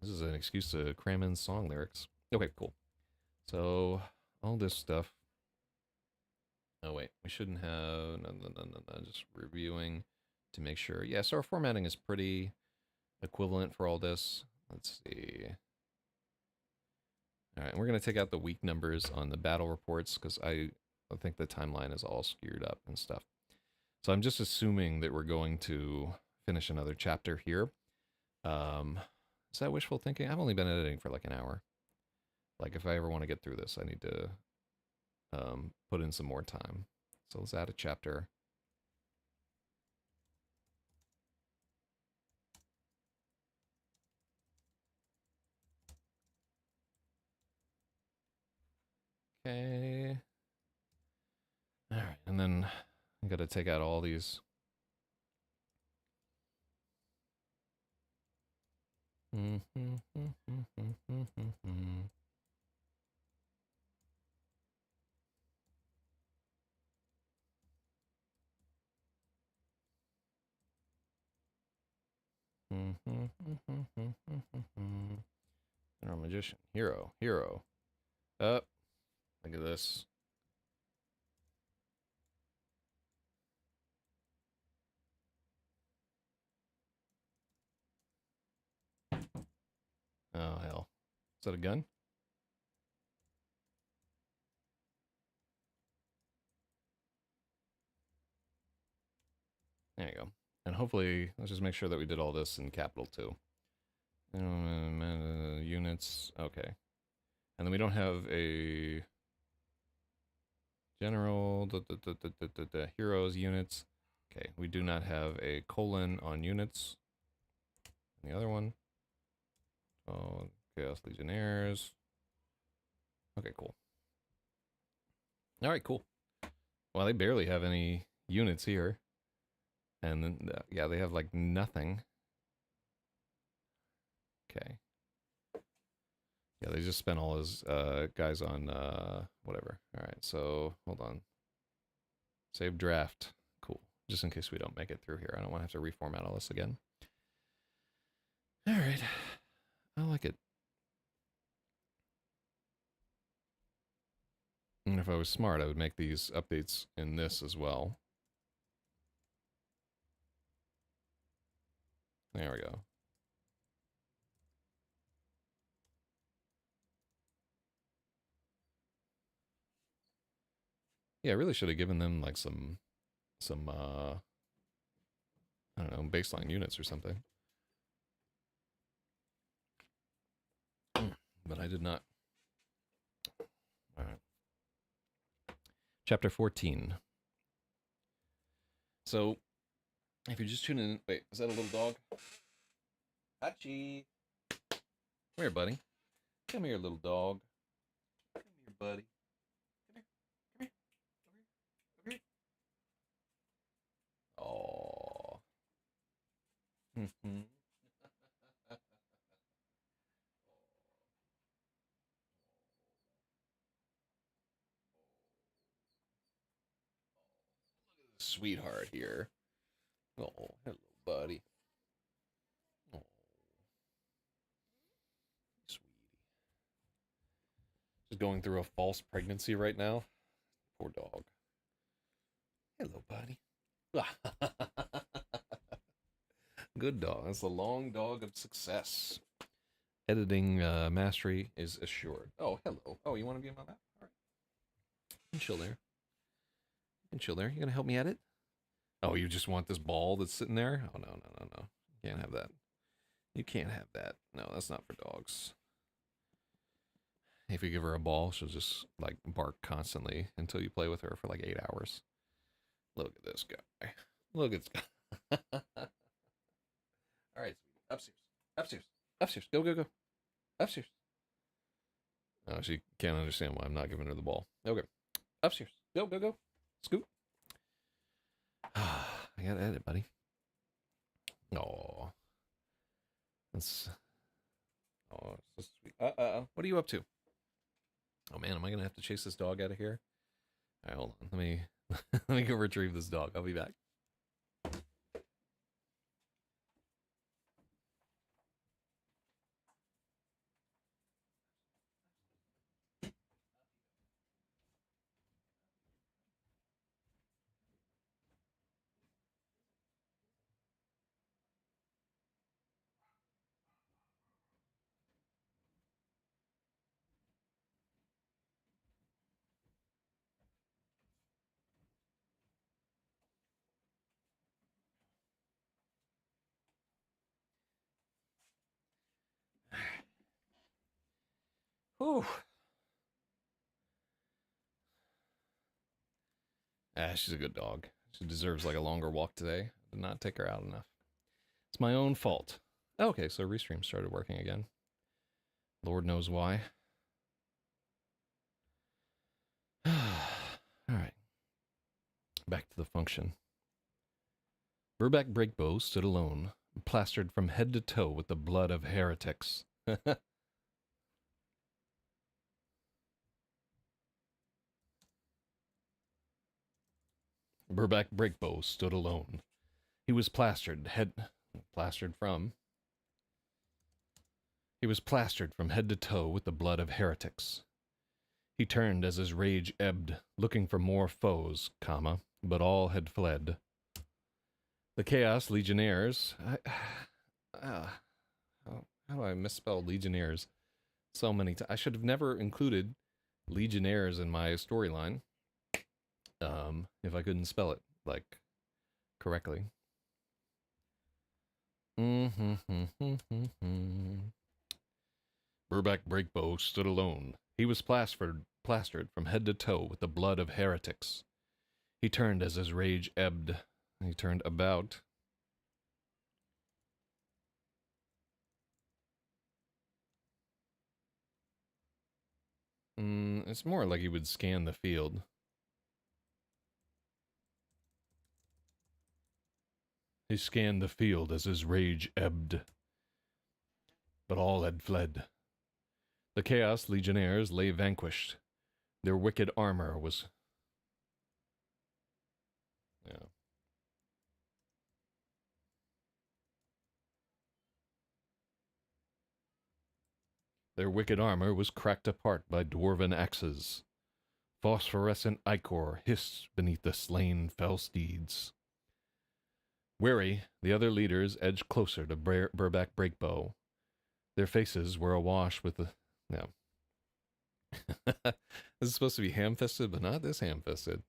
This is an excuse to cram in song lyrics. Okay, cool. So, all this stuff. Oh, wait. We shouldn't have... No. Just reviewing to make sure. Yeah, so our formatting is pretty equivalent for all this. Let's see. All right, and we're going to take out the weak numbers on the battle reports because I think the timeline is all skewed up and stuff. So I'm just assuming that we're going to finish another chapter here. Is that wishful thinking? I've only been editing for like an hour. Like if I ever want to get through this, I need to put in some more time. So let's add a chapter. Okay. All right, and then I got to take out all these. Our magician, hero. Up. Look at this. Oh, hell. Is that a gun? There you go. And hopefully, let's just make sure that we did all this in capital too. Units. Okay. And then we don't have a general, heroes, units. Okay, we do not have a colon on units. And the other one. Oh, Chaos Legionnaires. Okay, cool. All right, cool. Well, they barely have any units here. And then, yeah, they have like nothing. Okay. Yeah, they just spent all his guys on whatever. All right, so hold on. Save draft. Cool. Just in case we don't make it through here. I don't want to have to reformat all this again. All right. I like it. And if I was smart, I would make these updates in this as well. There we go. Yeah, I really should have given them like some I don't know, baseline units or something. But I did not. All right. Chapter 14. So, if you're just tuning in, wait, is that a little dog? Hachi. Come here, buddy. Come here, little dog. Come here, buddy. Come here. Come here. Come here. Come here. Aww. Sweetheart here. Oh, hello, buddy. Oh, sweetie. Just going through a false pregnancy right now. Poor dog. Hello, buddy. Good dog. That's the long dog of success. Editing mastery is assured. Oh, hello. Oh, you want to be in my lap? All right. You can chill there. You can chill there. You gonna help me edit? Oh, you just want this ball that's sitting there? Oh, no, no, no, no. You can't have that. You can't have that. No, that's not for dogs. If you give her a ball, she'll just, like, bark constantly until you play with her for, like, 8 hours. Look at this guy. Look at this guy. All right, upstairs. Upstairs. Upstairs. Go, go, go. Upstairs. Oh, she can't understand why I'm not giving her the ball. Okay. Upstairs. Go, go, go. Scoot. I gotta edit, buddy. Oh. That's... Oh, it's so sweet. What are you up to? Oh, man, am I gonna have to chase this dog out of here? All right, hold on. Let me... Let me go retrieve this dog. I'll be back. Whew. She's a good dog. She deserves like a longer walk today. I did not take her out enough. It's my own fault. Okay, so Restream started working again. Lord knows why. All right. Back to the function. Burback Breakbow stood alone, plastered from head to toe with the blood of heretics. Burback Breakbow stood alone. He was plastered from head to toe with the blood of heretics. He turned as his rage ebbed, looking for more foes, but all had fled. The Chaos Legionnaires... how do I misspell Legionnaires so many times? I should have never included Legionnaires in my storyline. If I couldn't spell it, like, correctly. Burback Breakbow stood alone. He was plastered from head to toe with the blood of heretics. He turned as his rage ebbed. He turned about. It's more like he would scan the field. He scanned the field as his rage ebbed. But all had fled. The Chaos Legionnaires lay vanquished. Their wicked armor was... Yeah. Their wicked armor was cracked apart by dwarven axes. Phosphorescent ichor hissed beneath the slain fell steeds. Wary, the other leaders edged closer to Burback Breakbow. Their faces were awash with the... No. This is supposed to be ham-fisted, but not this ham-fisted.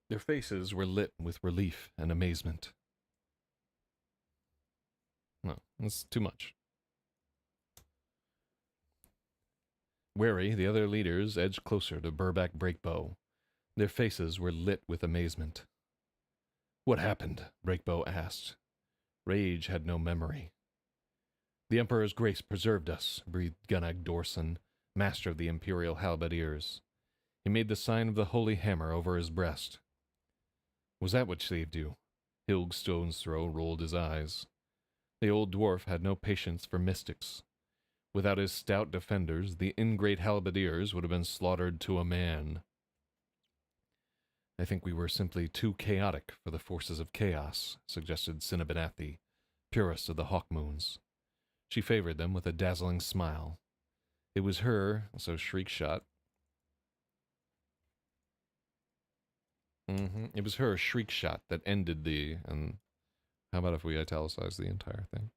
Their faces were lit with relief and amazement. No, that's too much. Wary, the other leaders edged closer to Burback Breakbow. Their faces were lit with amazement. What happened? Breakbow asked. Rage had no memory. The Emperor's grace preserved us, breathed Gunag Dorson, master of the Imperial Halberdiers. He made the sign of the Holy Hammer over his breast. Was that what saved you? Hilg Stone's Throw rolled his eyes. The old dwarf had no patience for mystics. Without his stout defenders, the ingrate halberdiers would have been slaughtered to a man. I think we were simply too chaotic for the forces of chaos, suggested Cinnabenathi, purest of the Hawkmoons. She favored them with a dazzling smile. It was her, so Shriek shot. It was her shriek shot that ended the, and how about if we italicize the entire thing?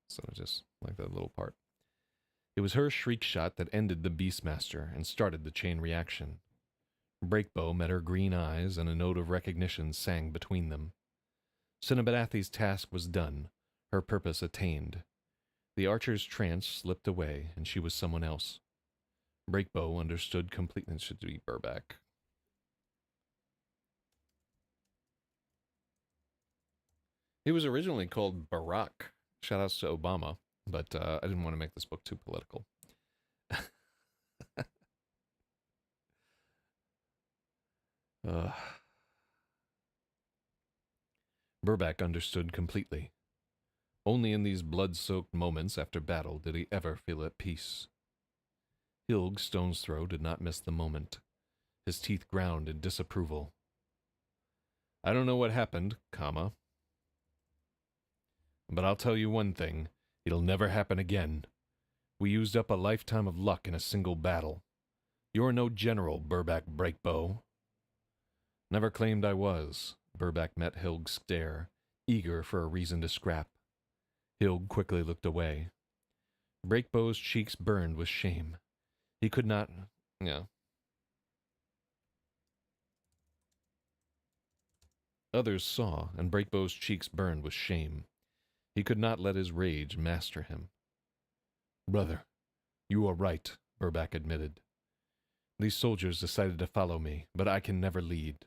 So just like that little part. It was her shriek shot that ended the Beastmaster and started the chain reaction. Breakbow met her green eyes, and a note of recognition sang between them. Cinnabedathi's task was done, her purpose attained. The archer's trance slipped away, and she was someone else. Breakbow understood completely. It should be Burback. It was originally called Barack. Shoutouts to Obama, but I didn't want to make this book too political. Burback understood completely. Only in these blood-soaked moments after battle did he ever feel at peace. Hilg Stone's Throw did not miss the moment. His teeth ground in disapproval. I don't know what happened, but I'll tell you one thing, it'll never happen again. We used up a lifetime of luck in a single battle. You're no general, Burback Breakbow. Never claimed I was. Burback met Hilg's stare, eager for a reason to scrap. Hilg quickly looked away. Breakbow's cheeks burned with shame. He could not... Others saw, and Breakbow's cheeks burned with shame. He could not let his rage master him. Brother, you are right, Burback admitted. These soldiers decided to follow me, but I can never lead.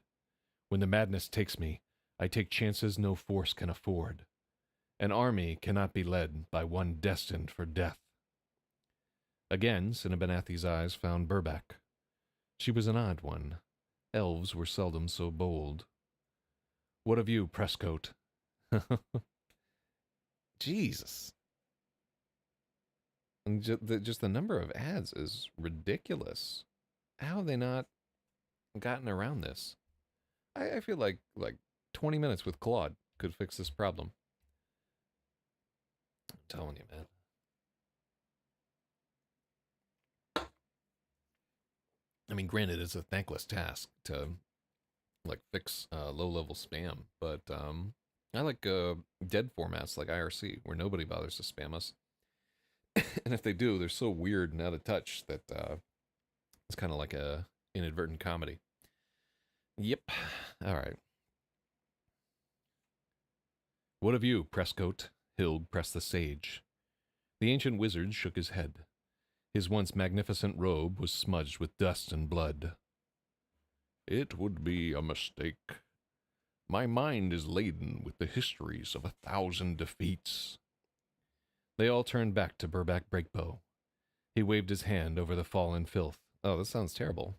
When the madness takes me, I take chances no force can afford. An army cannot be led by one destined for death. Again, Cinnabenathi's eyes found Burback. She was an odd one. Elves were seldom so bold. What of you, Presscoat? Jesus. And just the number of ads is ridiculous. How have they not gotten around this? I feel like 20 minutes with Claude could fix this problem. I'm telling you, man. I mean, granted, it's a thankless task to fix low-level spam, but I like dead formats like IRC, where nobody bothers to spam us. And if they do, they're so weird and out of touch that it's kind of like a inadvertent comedy. Yep. All right. What of you, Presscoat? Hilg pressed the sage. The ancient wizard shook his head. His once magnificent robe was smudged with dust and blood. It would be a mistake. My mind is laden with the histories of 1,000 defeats. They all turned back to Burback Breakbow. He waved his hand over the fallen filth. Oh, this sounds terrible.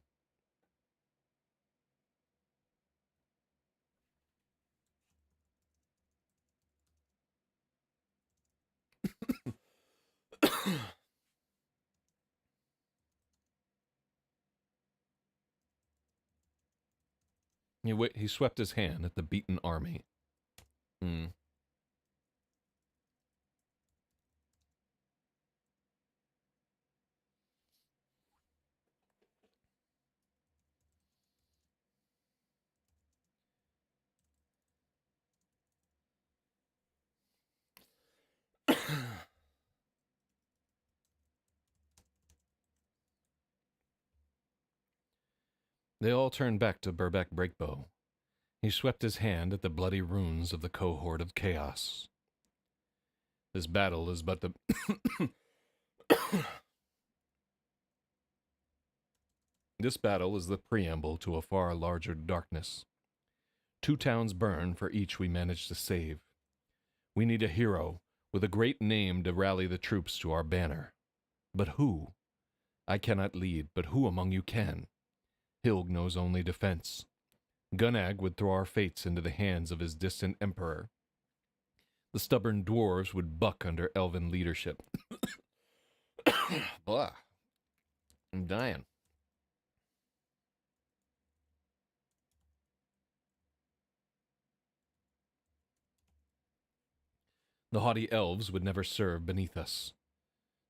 He swept his hand at the beaten army. Hmm. They all turned back to Burbeck Breakbow. He swept his hand at the bloody runes of the cohort of chaos. This battle is but the This battle is the preamble to a far larger darkness. 2 towns burn for each we manage to save. We need a hero with a great name to rally the troops to our banner. But who? I cannot lead, but who among you can? Hilg knows only defense. Gunag would throw our fates into the hands of his distant emperor. The stubborn dwarves would buck under elven leadership. Blah. I'm dying. The haughty elves would never serve beneath us.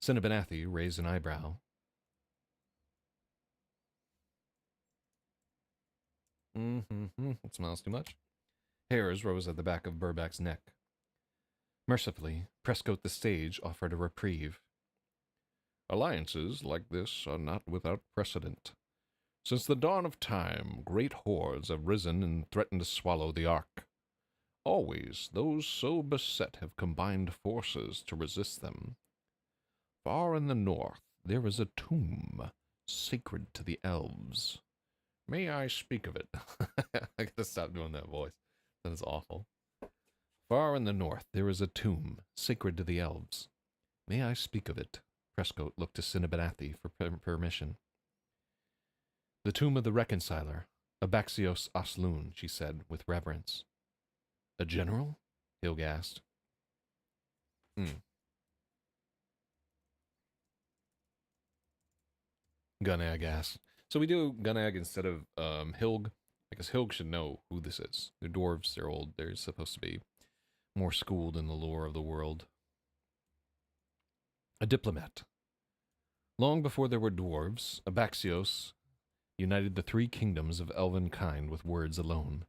Cinnabanathi raised an eyebrow. It smiles too much. Hairs rose at the back of Burbeck's neck. Mercifully, Prescoat the Sage offered a reprieve. Alliances like this are not without precedent. Since the dawn of time, great hordes have risen and threatened to swallow the Ark. Always, those so beset have combined forces to resist them. Far in the north, there is a tomb sacred to the elves. May I speak of it? I gotta stop doing that voice. That is awful. Far in the north, there is a tomb sacred to the elves. May I speak of it? Prescoat looked to Cinnabanathi for permission. The tomb of the reconciler, Abaxios Asloon, she said with reverence. A general? Hilg asked. Gunag asked. So we do Gunag instead of Hilg, because Hilg should know who this is. They're dwarves, they're old, they're supposed to be more schooled in the lore of the world. A diplomat. Long before there were dwarves, Abaxios united the 3 kingdoms of elven kind with words alone.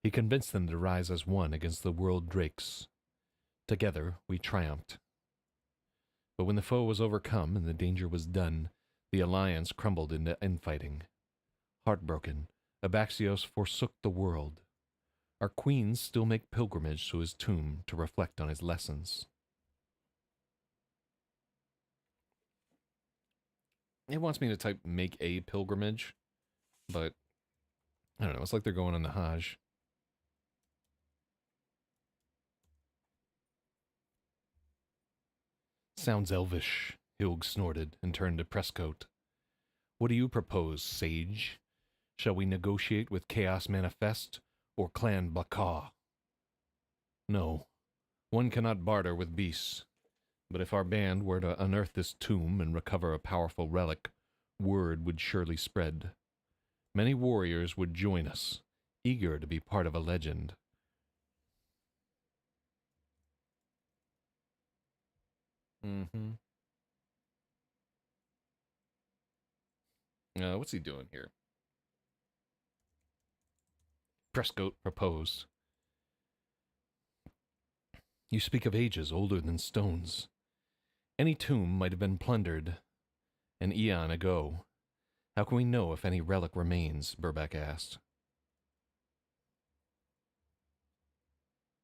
He convinced them to rise as one against the world drakes. Together, we triumphed. But when the foe was overcome and the danger was done, the alliance crumbled into infighting. Heartbroken, Abaxios forsook the world. Our queens still make pilgrimage to his tomb to reflect on his lessons. It wants me to type make a pilgrimage, but I don't know, it's like they're going on the Hajj. Sounds elvish, Hilg snorted and turned to Prescoat. What do you propose, sage? Shall we negotiate with Chaos Manifest or Clan Blakaw? No, one cannot barter with beasts. But if our band were to unearth this tomb and recover a powerful relic, word would surely spread. Many warriors would join us, eager to be part of a legend. What's he doing here? Prescoat proposed. You speak of ages older than stones. Any tomb might have been plundered an eon ago. How can we know if any relic remains? Burbeck asked.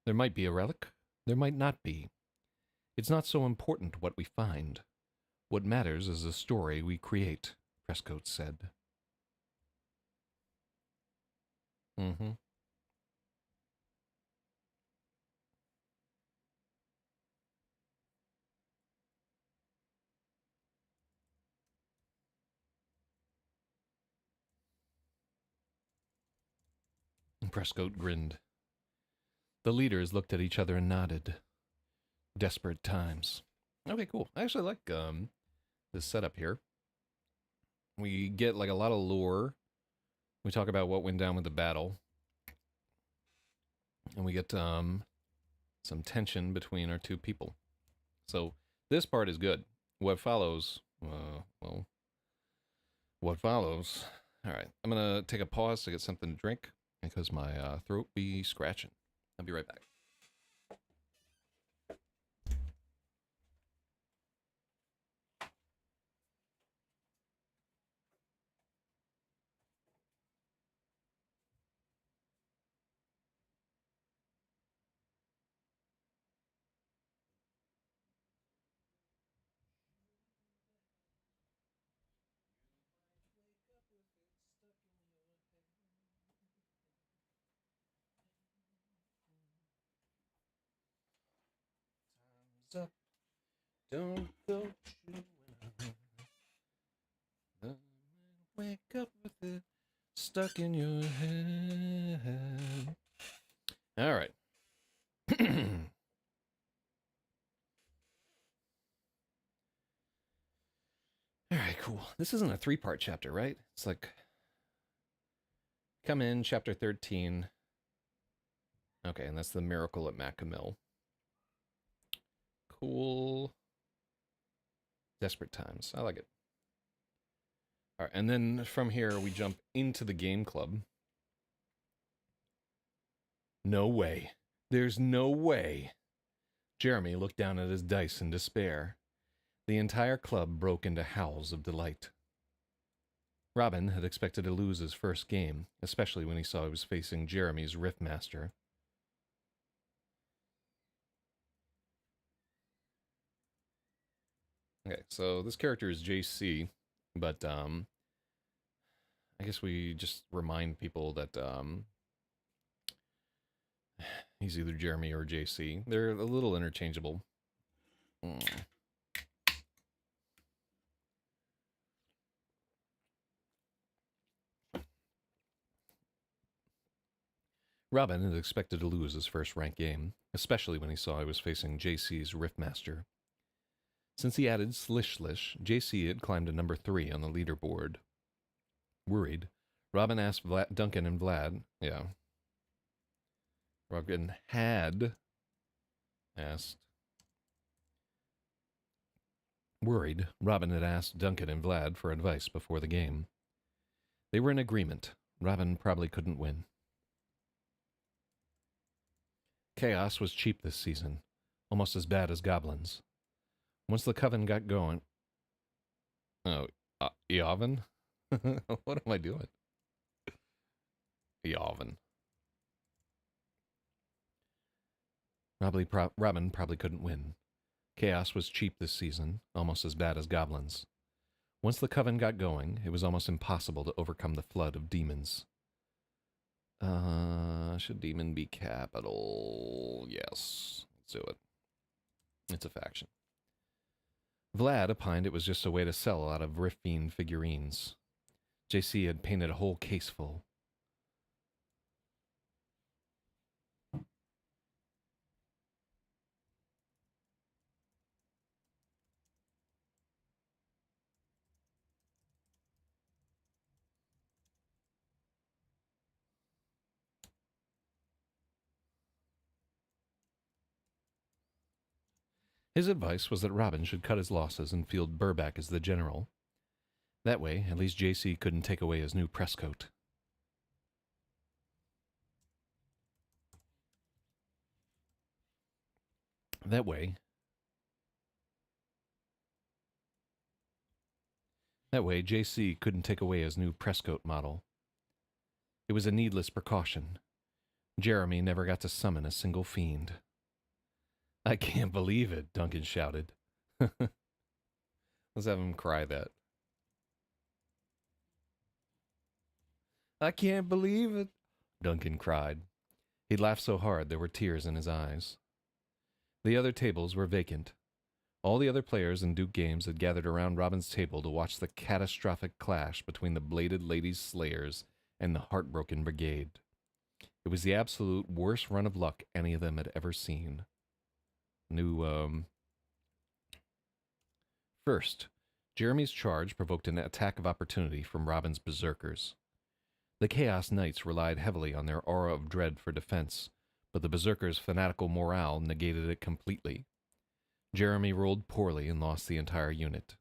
There might be a relic. There might not be. It's not so important what we find. What matters is the story we create, Prescoat said. Prescoat grinned. The leaders looked at each other and nodded. Desperate times. Okay, cool. I actually like this setup here. We get like a lot of lore. We talk about what went down with the battle, and we get some tension between our two people. So this part is good. What follows? Well, what follows? All right, I'm gonna take a pause to get something to drink because my throat be scratching. I'll be right back. Time's up. Don't go chewing on. Wake up with it stuck in your head. All right. All right, cool. This isn't a three-part chapter, right? It's like come in, chapter 13. Okay, and that's the miracle at Macamil. Cool. Desperate times. I like it. All right, and then from here we jump into the game club. No way. There's no way. Jeremy looked down at his dice in despair. The entire club broke into howls of delight. Robin had expected to lose his first game, especially when he saw he was facing Jeremy's Riftmaster. Okay, so this character is JC, but I guess we just remind people that he's either Jeremy or JC. They're a little interchangeable. Robin had expected to lose his first ranked game, especially when he saw he was facing JC's Riftmaster. Since he added Slish Slish, JC had climbed to number 3 on the leaderboard. Worried, Robin asked Duncan and Vlad, Robin had asked. Worried, Robin had asked Duncan and Vlad for advice before the game. They were in agreement. Robin probably couldn't win. Chaos was cheap this season, almost as bad as goblins. Once the coven got going... Oh, Eovan? What am I doing? Eovan. Robin probably couldn't win. Chaos was cheap this season, almost as bad as goblins. Once the coven got going, it was almost impossible to overcome the flood of demons. Should demon be capital? Yes. Let's do it. It's a faction. Vlad opined it was just a way to sell a lot of Riftfiend figurines. JC had painted a whole case full. His advice was that Robin should cut his losses and field Burback as the general. That way, at least JC couldn't take away his new press coat. That way, JC couldn't take away his new press coat model. It was a needless precaution. Jeremy never got to summon a single fiend. I can't believe it, Duncan shouted. Let's have him cry that. I can't believe it, Duncan cried. He laughed so hard there were tears in his eyes. The other tables were vacant. All the other players in Duke Games had gathered around Robin's table to watch the catastrophic clash between the Bladed Ladies Slayers and the Heartbroken Brigade. It was the absolute worst run of luck any of them had ever seen. First, Jeremy's charge provoked an attack of opportunity from Robin's berserkers. The Chaos Knights relied heavily on their aura of dread for defense, but the berserkers' fanatical morale negated it completely. Jeremy rolled poorly and lost the entire unit.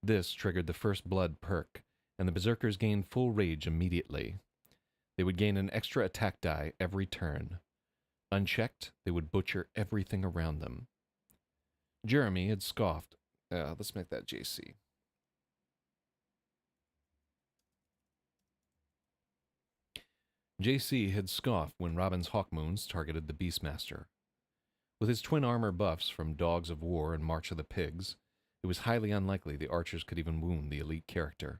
This triggered the First Blood perk, and the berserkers gained full rage immediately. They would gain an extra attack die every turn. Unchecked, they would butcher everything around them. Jeremy had scoffed. Let's make that JC. JC had scoffed when Robin's Hawkmoons targeted the Beastmaster. With his twin armor buffs from Dogs of War and March of the Pigs, it was highly unlikely the archers could even wound the elite character.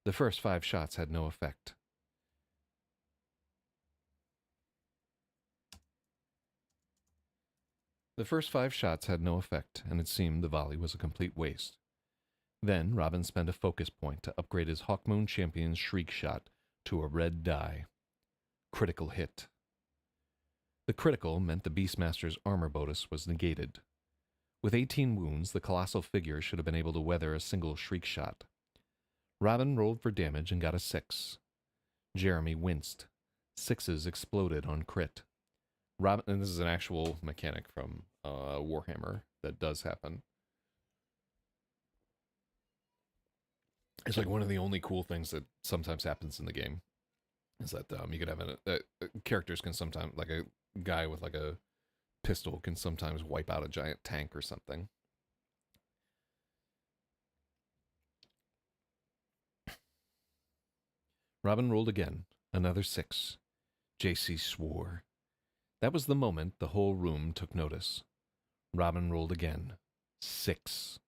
The first 5 shots had no effect. And it seemed the volley was a complete waste. Then Robin spent a focus point to upgrade his Hawkmoon Champion's Shriek Shot to a red die. Critical hit. The critical meant the Beastmaster's armor bonus was negated. With 18 wounds, the colossal figure should have been able to weather a single Shriek Shot. Robin rolled for damage and got a 6. Jeremy winced. 6s exploded on crit. Robin, and this is an actual mechanic from Warhammer that does happen. It's like one of the only cool things that sometimes happens in the game is that you could have characters can sometimes, like a guy with like a pistol can sometimes wipe out a giant tank or something. Robin rolled again, another 6. JC swore. That was the moment the whole room took notice. Robin rolled again. 6.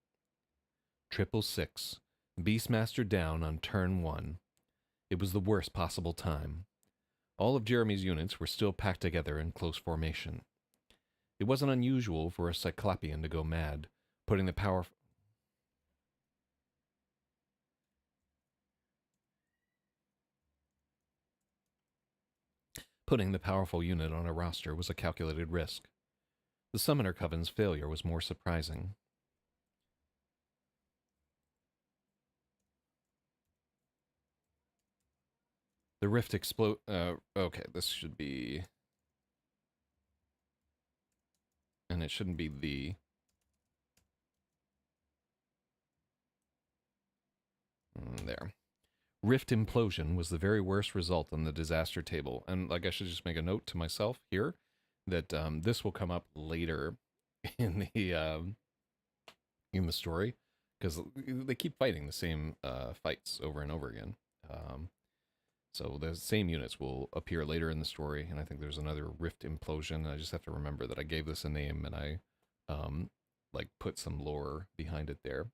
Triple 6. Beastmaster down on turn 1. It was the worst possible time. All of Jeremy's units were still packed together in close formation. It wasn't unusual for a Cyclopean to go mad, putting the powerful unit on a roster was a calculated risk. The Summoner Coven's failure was more surprising. The rift explode. Okay, this should be. And it shouldn't be the. There. Rift implosion was the very worst result on the disaster table. And like I should just make a note to myself here that this will come up later in the story because they keep fighting the same fights over and over again. So the same units will appear later in the story, and I think there's another rift implosion. I just have to remember that I gave this a name and I like put some lore behind it there.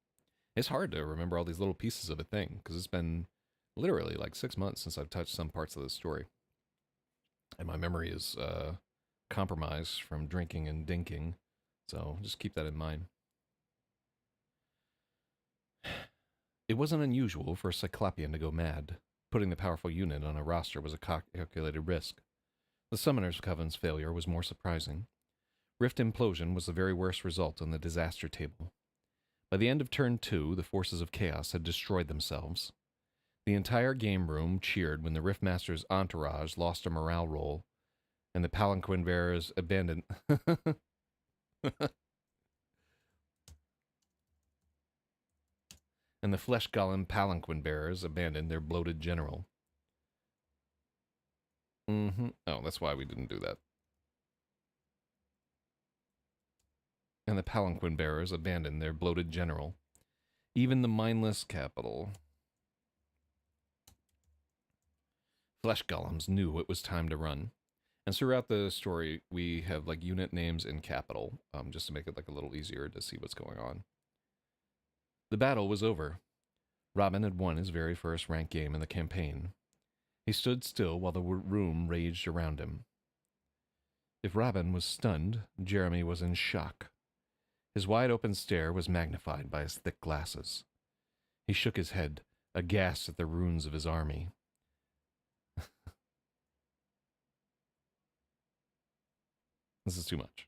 It's hard to remember all these little pieces of a thing because it's been literally like 6 months since I've touched some parts of the story. And my memory is compromised from drinking and dinking, so just keep that in mind. It wasn't unusual for a Cyclopean to go mad. Putting the powerful unit on a roster was a calculated risk. The Summoner's Coven's failure was more surprising. Rift implosion was the very worst result on the disaster table. By the end of turn 2, the forces of chaos had destroyed themselves. The entire game room cheered when the Riftmaster's entourage lost a morale roll, and the palanquin bearers abandoned. And the flesh golem palanquin bearers abandoned their bloated general. Oh, that's why we didn't do that. And the palanquin bearers abandoned their bloated general. Even the mindless capital. Flesh golems knew it was time to run. And throughout the story, we have like unit names in capital, just to make it like a little easier to see what's going on. The battle was over. Robin had won his very first ranked game in the campaign. He stood still while the room raged around him. If Robin was stunned, Jeremy was in shock. His wide-open stare was magnified by his thick glasses. He shook his head, aghast at the ruins of his army. This is too much.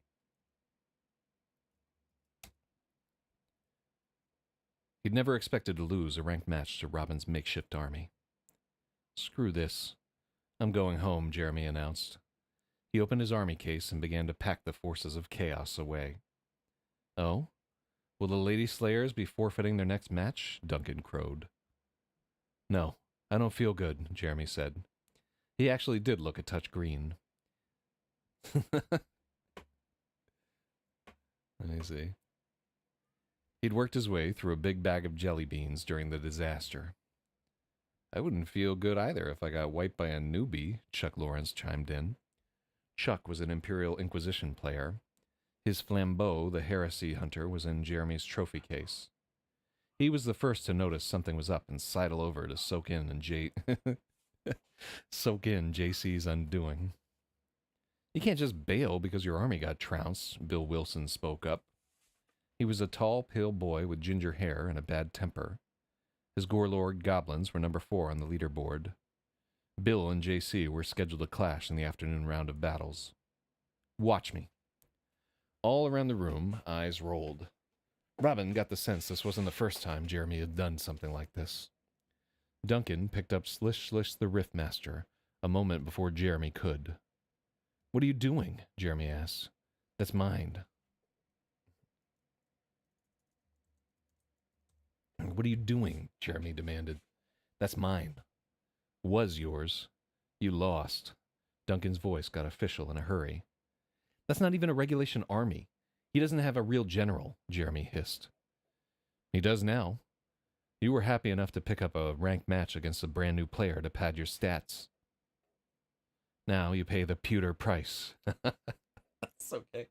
He'd never expected to lose a ranked match to Robin's makeshift army. Screw this. I'm going home, Jeremy announced. He opened his army case and began to pack the forces of chaos away. Oh? Will the Lady Slayers be forfeiting their next match? Duncan crowed. No, I don't feel good, Jeremy said. He actually did look a touch green. Let me see. He'd worked his way through a big bag of jelly beans during the disaster. I wouldn't feel good either if I got wiped by a newbie, Chuck Lawrence chimed in. Chuck was an Imperial Inquisition player. His flambeau, the heresy hunter, was in Jeremy's trophy case. He was the first to notice something was up and sidle over to soak in JC's undoing. You can't just bail because your army got trounced, Bill Wilson spoke up. He was a tall, pale boy with ginger hair and a bad temper. His Gorelord goblins were number 4 on the leaderboard. Bill and JC were scheduled to clash in the afternoon round of battles. Watch me. All around the room, eyes rolled. Robin got the sense this wasn't the first time Jeremy had done something like this. Duncan picked up Slish Slish the Riftmaster a moment before Jeremy could. What are you doing? Jeremy asked. That's mine. What are you doing? Jeremy demanded. That's mine. Was yours. You lost. Duncan's voice got official in a hurry. That's not even a regulation army. He doesn't have a real general, Jeremy hissed. He does now. You were happy enough to pick up a ranked match against a brand new player to pad your stats. Now you pay the pewter price. That's okay.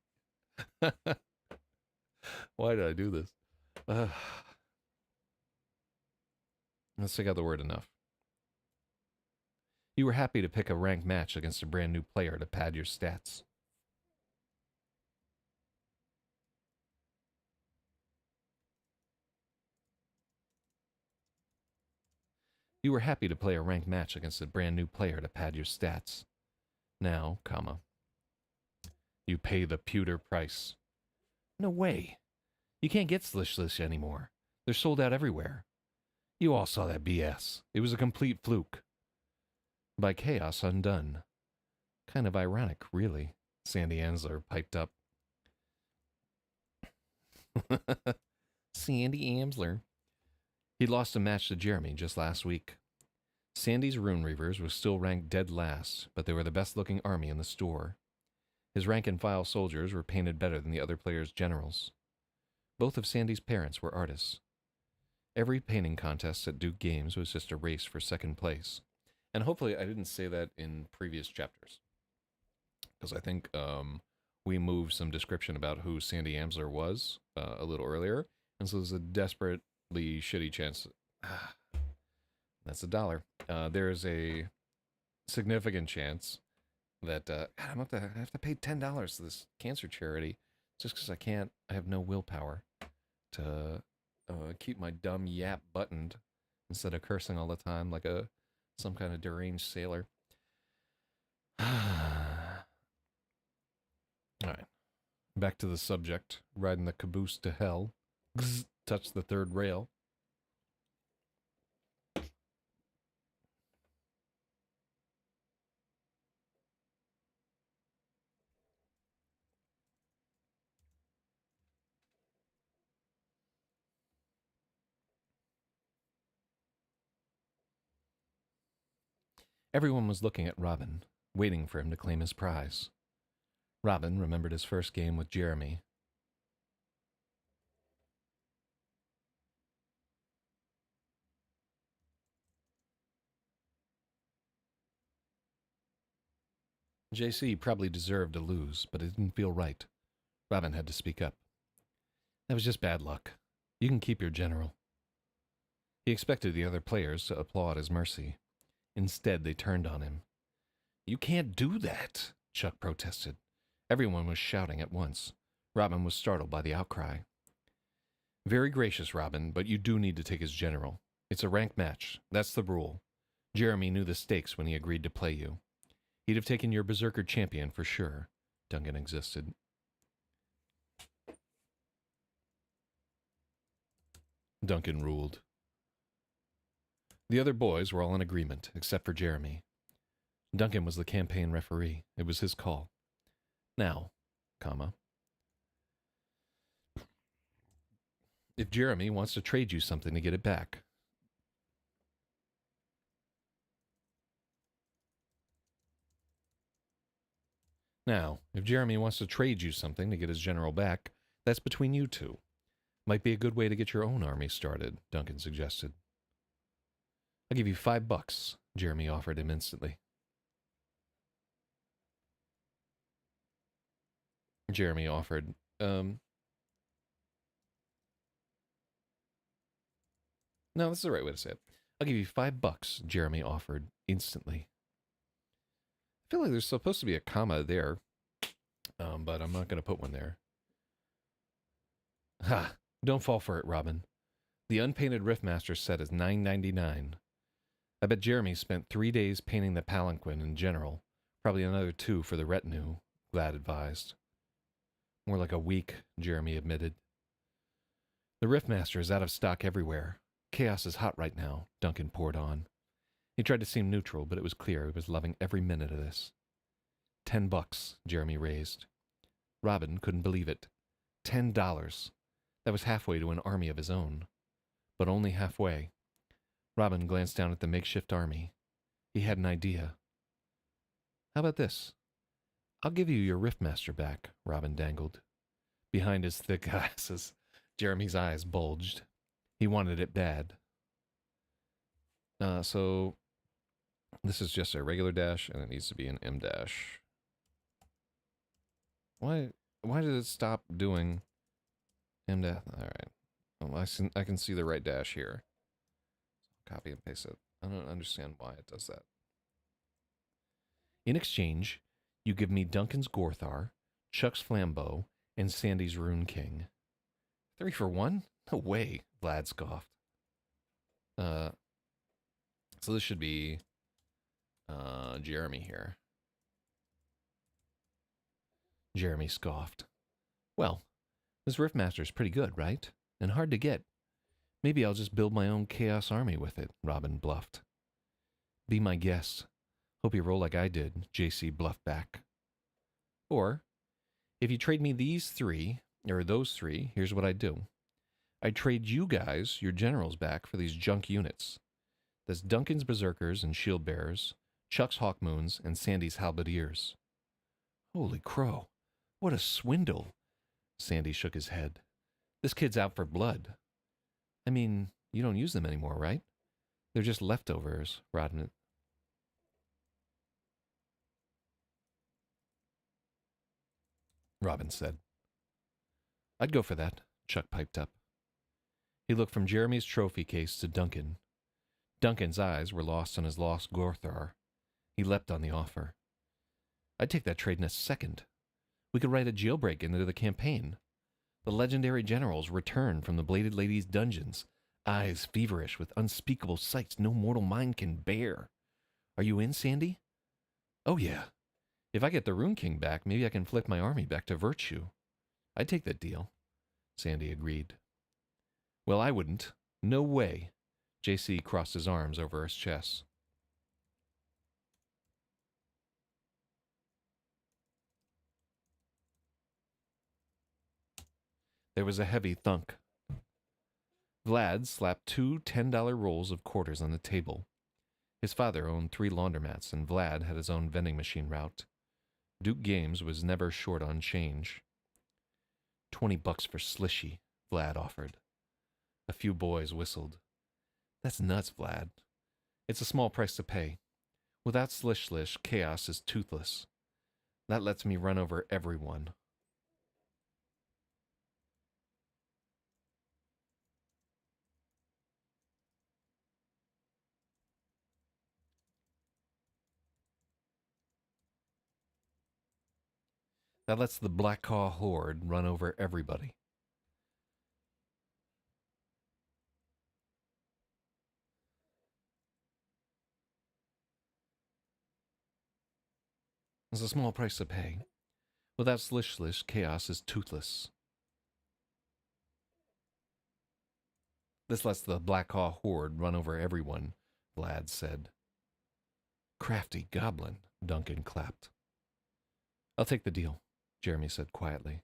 Why did I do this? Let's take out the word enough. You were happy to pick a ranked match against a brand new player to pad your stats. You were happy to play a ranked match against a brand new player to pad your stats. Now, comma, you pay the pewter price. No way. You can't get Slish Slish anymore. They're sold out everywhere. You all saw that BS. It was a complete fluke. By chaos undone. Kind of ironic, really, Sandy Ansler piped up. Sandy Ansler. He'd lost a match to Jeremy just last week. Sandy's Rune Reavers were still ranked dead last, but they were the best-looking army in the store. His rank-and-file soldiers were painted better than the other players' generals. Both of Sandy's parents were artists. Every painting contest at Duke Games was just a race for second place. And hopefully I didn't say that in previous chapters, because I think we moved some description about who Sandy Amsler was a little earlier, and so there's a desperately shitty chance. That's $1. There's a significant chance that God, I have to pay $10 to this cancer charity just because I have no willpower to keep my dumb yap buttoned instead of cursing all the time like some kind of deranged sailor. All right, back to the subject. Riding the caboose to hell. Touch the third rail. Everyone was looking at Robin, waiting for him to claim his prize. Robin remembered his first game with Jeremy. JC probably deserved to lose, but it didn't feel right. Robin had to speak up. That was just bad luck. You can keep your general. He expected the other players to applaud his mercy. Instead, they turned on him. You can't do that, Chuck protested. Everyone was shouting at once. Robin was startled by the outcry. Very gracious, Robin, but you do need to take his general. It's a ranked match. That's the rule. Jeremy knew the stakes when he agreed to play you. He'd have taken your Berserker champion for sure, Duncan insisted. Duncan ruled. The other boys were all in agreement, except for Jeremy. Duncan was the campaign referee. It was his call. Now, comma, if Jeremy wants to trade you something to get it back. Now, if Jeremy wants to trade you something to get his general back, that's between you two. Might be a good way to get your own army started, Duncan suggested. I'll give you $5, Jeremy offered him instantly. Jeremy offered, no, that's the right way to say it. I'll give you $5, Jeremy offered instantly. I feel like there's supposed to be a comma there, but I'm not going to put one there. Ha! Don't fall for it, Robin. The unpainted Riftmaster set is $9.99. I bet Jeremy spent 3 days painting the palanquin in general, probably another 2 for the retinue, Vlad advised. More like a week, Jeremy admitted. The Riftmaster is out of stock everywhere. Chaos is hot right now, Duncan poured on. He tried to seem neutral, but it was clear he was loving every minute of this. $10, Jeremy raised. Robin couldn't believe it. $10. That was halfway to an army of his own. But only halfway. Robin glanced down at the makeshift army. He had an idea. How about this? I'll give you your Riftmaster back, Robin dangled. Behind his thick glasses, Jeremy's eyes bulged. He wanted it bad. So this is just a regular dash, and it needs to be an M dash. Why did it stop doing M dash? All right. Well, I can see the right dash here. Copy and paste it. I don't understand why it does that. In exchange, you give me Duncan's Gorthar, Chuck's Flambeau, and Sandy's Rune King. 3 for 1? No way, Vlad scoffed. So this should be Jeremy here. Jeremy scoffed. Well, this Riftmaster's pretty good, right? And hard to get. Maybe I'll just build my own Chaos army with it, Robin bluffed. Be my guest. Hope you roll like I did, JC bluffed back. Or, if you trade me those three, here's what I'd do. I'd trade you guys, your generals, back for these junk units. That's Duncan's Berserkers and Shield Bearers, Chuck's Hawkmoons, and Sandy's Halberdiers. Holy crow, what a swindle. Sandy shook his head. This kid's out for blood. I mean, you don't use them anymore, right? They're just leftovers, Rodman. Robin said. I'd go for that, Chuck piped up. He looked from Jeremy's trophy case to Duncan. Duncan's eyes were lost on his lost Gorthar. He leapt on the offer. I'd take that trade in a second. We could write a jailbreak into the campaign. The legendary generals return from the Bladed Lady's dungeons, eyes feverish with unspeakable sights no mortal mind can bear. Are you in, Sandy? Oh, yeah. If I get the Rune King back, maybe I can flick my army back to virtue. I'd take that deal, Sandy agreed. Well, I wouldn't. No way. JC crossed his arms over his chest. There was a heavy thunk. Vlad slapped 2 $10 rolls of quarters on the table. His father owned 3 laundromats, and Vlad had his own vending machine route. Duke Games was never short on change. $20 for Slishy, Vlad offered. A few boys whistled. That's nuts, Vlad. It's a small price to pay. Without Slish, chaos is toothless. That lets me run over everyone. That lets the Black Claw Horde run over everybody. It's a small price to pay. Without Slish, chaos is toothless. This lets the Blackhaw horde run over everyone, Vlad said. Crafty goblin, Duncan clapped. I'll take the deal, Jeremy said quietly.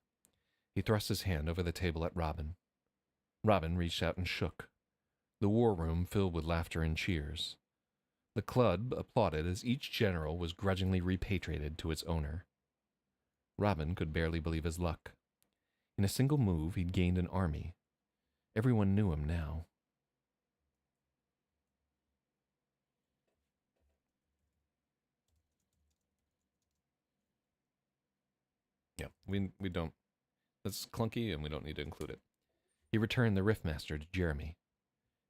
He thrust his hand over the table at Robin. Robin reached out and shook. The war room filled with laughter and cheers. The club applauded as each general was grudgingly repatriated to its owner. Robin could barely believe his luck. In a single move, he'd gained an army. Everyone knew him now. Yeah, we don't. That's clunky, and we don't need to include it. He returned the Riftmaster to Jeremy.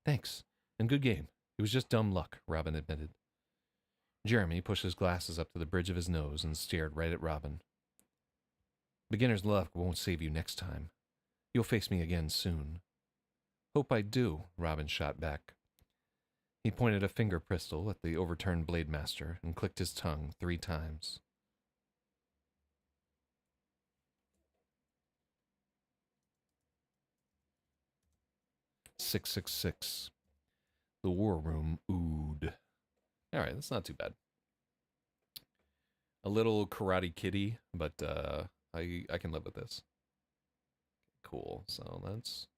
Thanks, and good game. It was just dumb luck, Robin admitted. Jeremy pushed his glasses up to the bridge of his nose and stared right at Robin. Beginner's luck won't save you next time. You'll face me again soon. Hope I do, Robin shot back. He pointed a finger pistol at the overturned Blade Master and clicked his tongue 3 times. "666. The war room oohed. All right, that's not too bad. A little Karate Kitty, but I can live with this. Cool. So that's.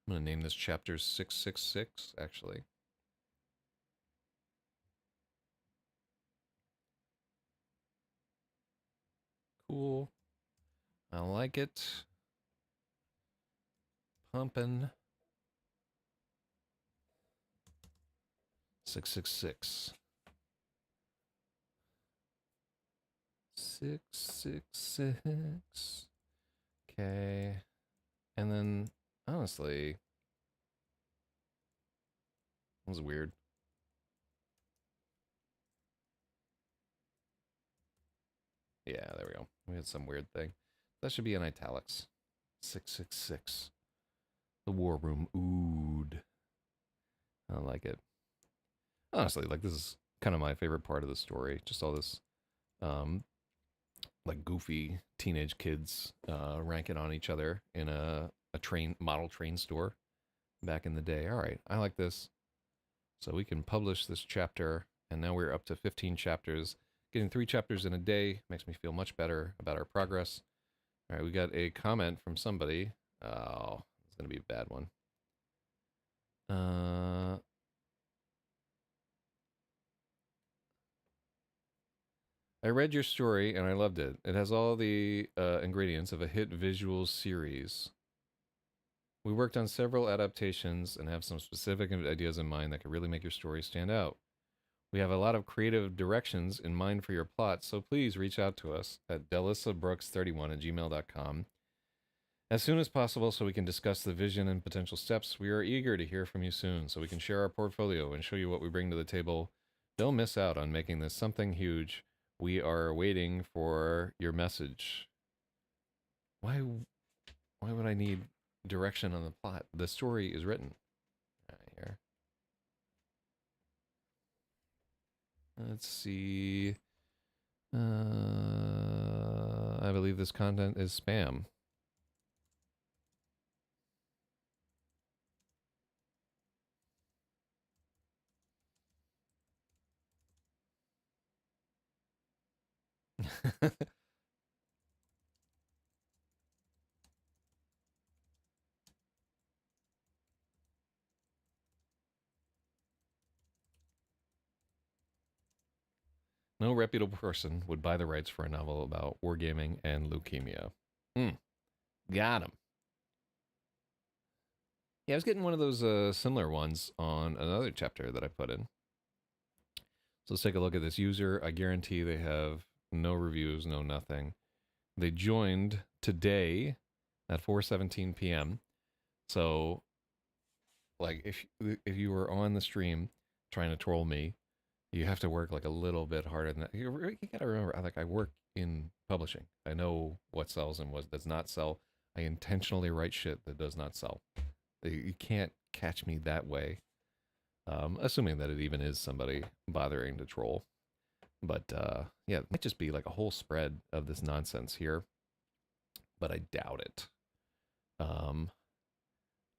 I'm gonna name this chapter 666. Actually. Cool. I like it. Pumpin'. 666. 666. Okay. And then, honestly, that was weird. Yeah, there we go. We had some weird thing. That should be in italics. 666. The war room oohed. I like it. Honestly, like, this is kind of my favorite part of the story. Just all this, like, goofy teenage kids ranking on each other in a model train store back in the day. All right, I like this. So we can publish this chapter, and now we're up to 15 chapters. Getting 3 chapters in a day makes me feel much better about our progress. All right, we got a comment from somebody. Oh, it's going to be a bad one. I read your story and I loved it. It has all the ingredients of a hit visual series. We worked on several adaptations and have some specific ideas in mind that could really make your story stand out. We have a lot of creative directions in mind for your plot, so please reach out to us at delissabrooks31@gmail.com as soon as possible so we can discuss the vision and potential steps. We are eager to hear from you soon so we can share our portfolio and show you what we bring to the table. Don't miss out on making this something huge. We are waiting for your message. Why would I need direction on the plot? The story is written. Here. Let's see. I believe this content is spam. No reputable person would buy the rights for a novel about wargaming and leukemia. Got him. Yeah, I was getting one of those similar ones on another chapter that I put in. So let's take a look at this user. I guarantee they have no reviews, no nothing. They joined today at 4:17 p.m. So, like, if you were on the stream trying to troll me, you have to work like a little bit harder than that. You gotta remember, I work in publishing. I know what sells and what does not sell. I intentionally write shit that does not sell. You can't catch me that way. Assuming that it even is somebody bothering to troll. But yeah, it might just be like a whole spread of this nonsense here. But I doubt it.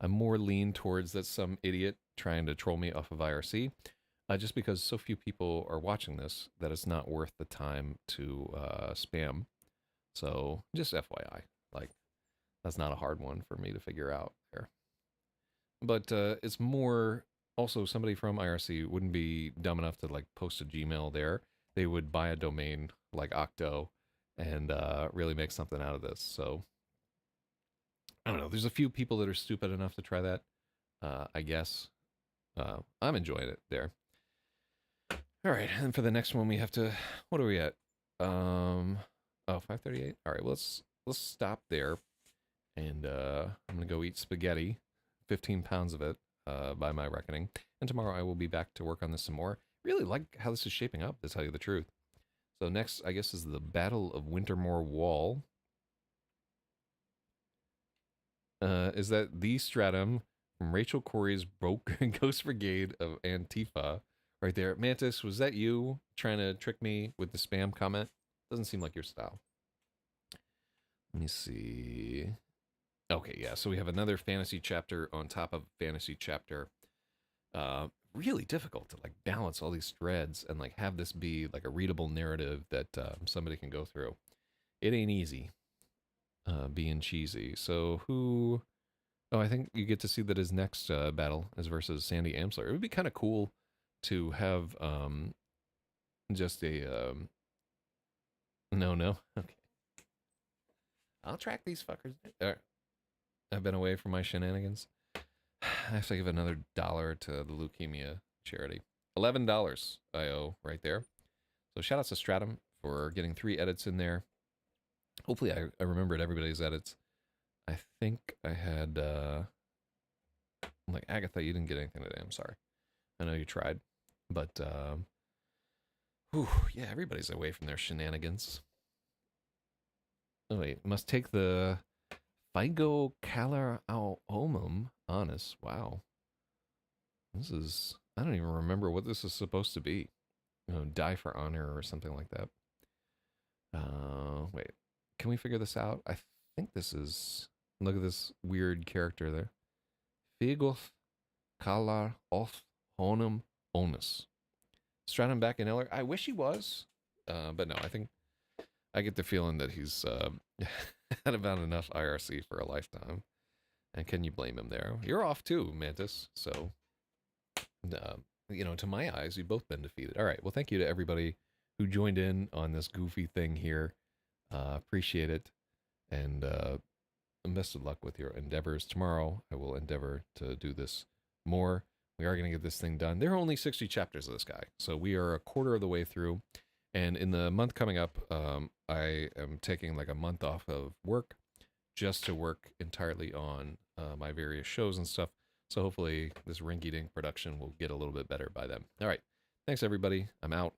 I'm more lean towards that some idiot trying to troll me off of IRC, just because so few people are watching this that it's not worth the time to spam. So just FYI, like that's not a hard one for me to figure out there. But it's more also somebody from IRC wouldn't be dumb enough to like post a Gmail there. They would buy a domain like Octo and really make something out of this. So I don't know. There's a few people that are stupid enough to try that. I guess I'm enjoying it there. All right, and for the next one, we have to. What are we at? Oh, 5:38. All right, well, let's stop there, and I'm gonna go eat spaghetti, 15 pounds of it, by my reckoning. And tomorrow I will be back to work on this some more. Really like how this is shaping up, to tell you the truth. So next, I guess, is the Battle of Wintermoor Wall. Is that the stratum from Rachel Corey's Broke Ghost Brigade of Antifa? Right there. Mantis, was that you trying to trick me with the spam comment? Doesn't seem like your style. Let me see. Okay, yeah, so we have another fantasy chapter on top of fantasy chapter. Really difficult to like balance all these threads and like have this be like a readable narrative that somebody can go through. It ain't easy being cheesy. So who... Oh, I think you get to see that his next battle is versus Sandy Amsler. It would be kind of cool to have just a no. Okay, I'll track these fuckers. I've been away from my shenanigans. I have to give another $1 to the leukemia charity. $11 I owe right there. So shout out to Stratum for getting 3 edits in there. Hopefully I remembered everybody's edits. I think I had like Agatha, you didn't get anything today. I'm sorry. I know you tried. But whew, yeah, everybody's away from their shenanigans. Oh wait, must take the Phygocalariomum honest. Wow. This is, I don't even remember what this is supposed to be. You know, die for honor or something like that. Wait, can we figure this out? I think this is, look at this weird character there. Figoth Kalar Oth Honum Onus. Stratum back in Eller. I wish he was, but no, I think I get the feeling that he's had about enough IRC for a lifetime. And can you blame him there? You're off too, Mantis. So, you know, to my eyes, you've both been defeated. All right. Well, thank you to everybody who joined in on this goofy thing here. Appreciate it. And best of luck with your endeavors. Tomorrow, I will endeavor to do this more. We are going to get this thing done. There are only 60 chapters of this guy. So we are a quarter of the way through. And in the month coming up, I am taking like a month off of work just to work entirely on my various shows and stuff. So hopefully this rinky-dink production will get a little bit better by then. All right. Thanks, everybody. I'm out.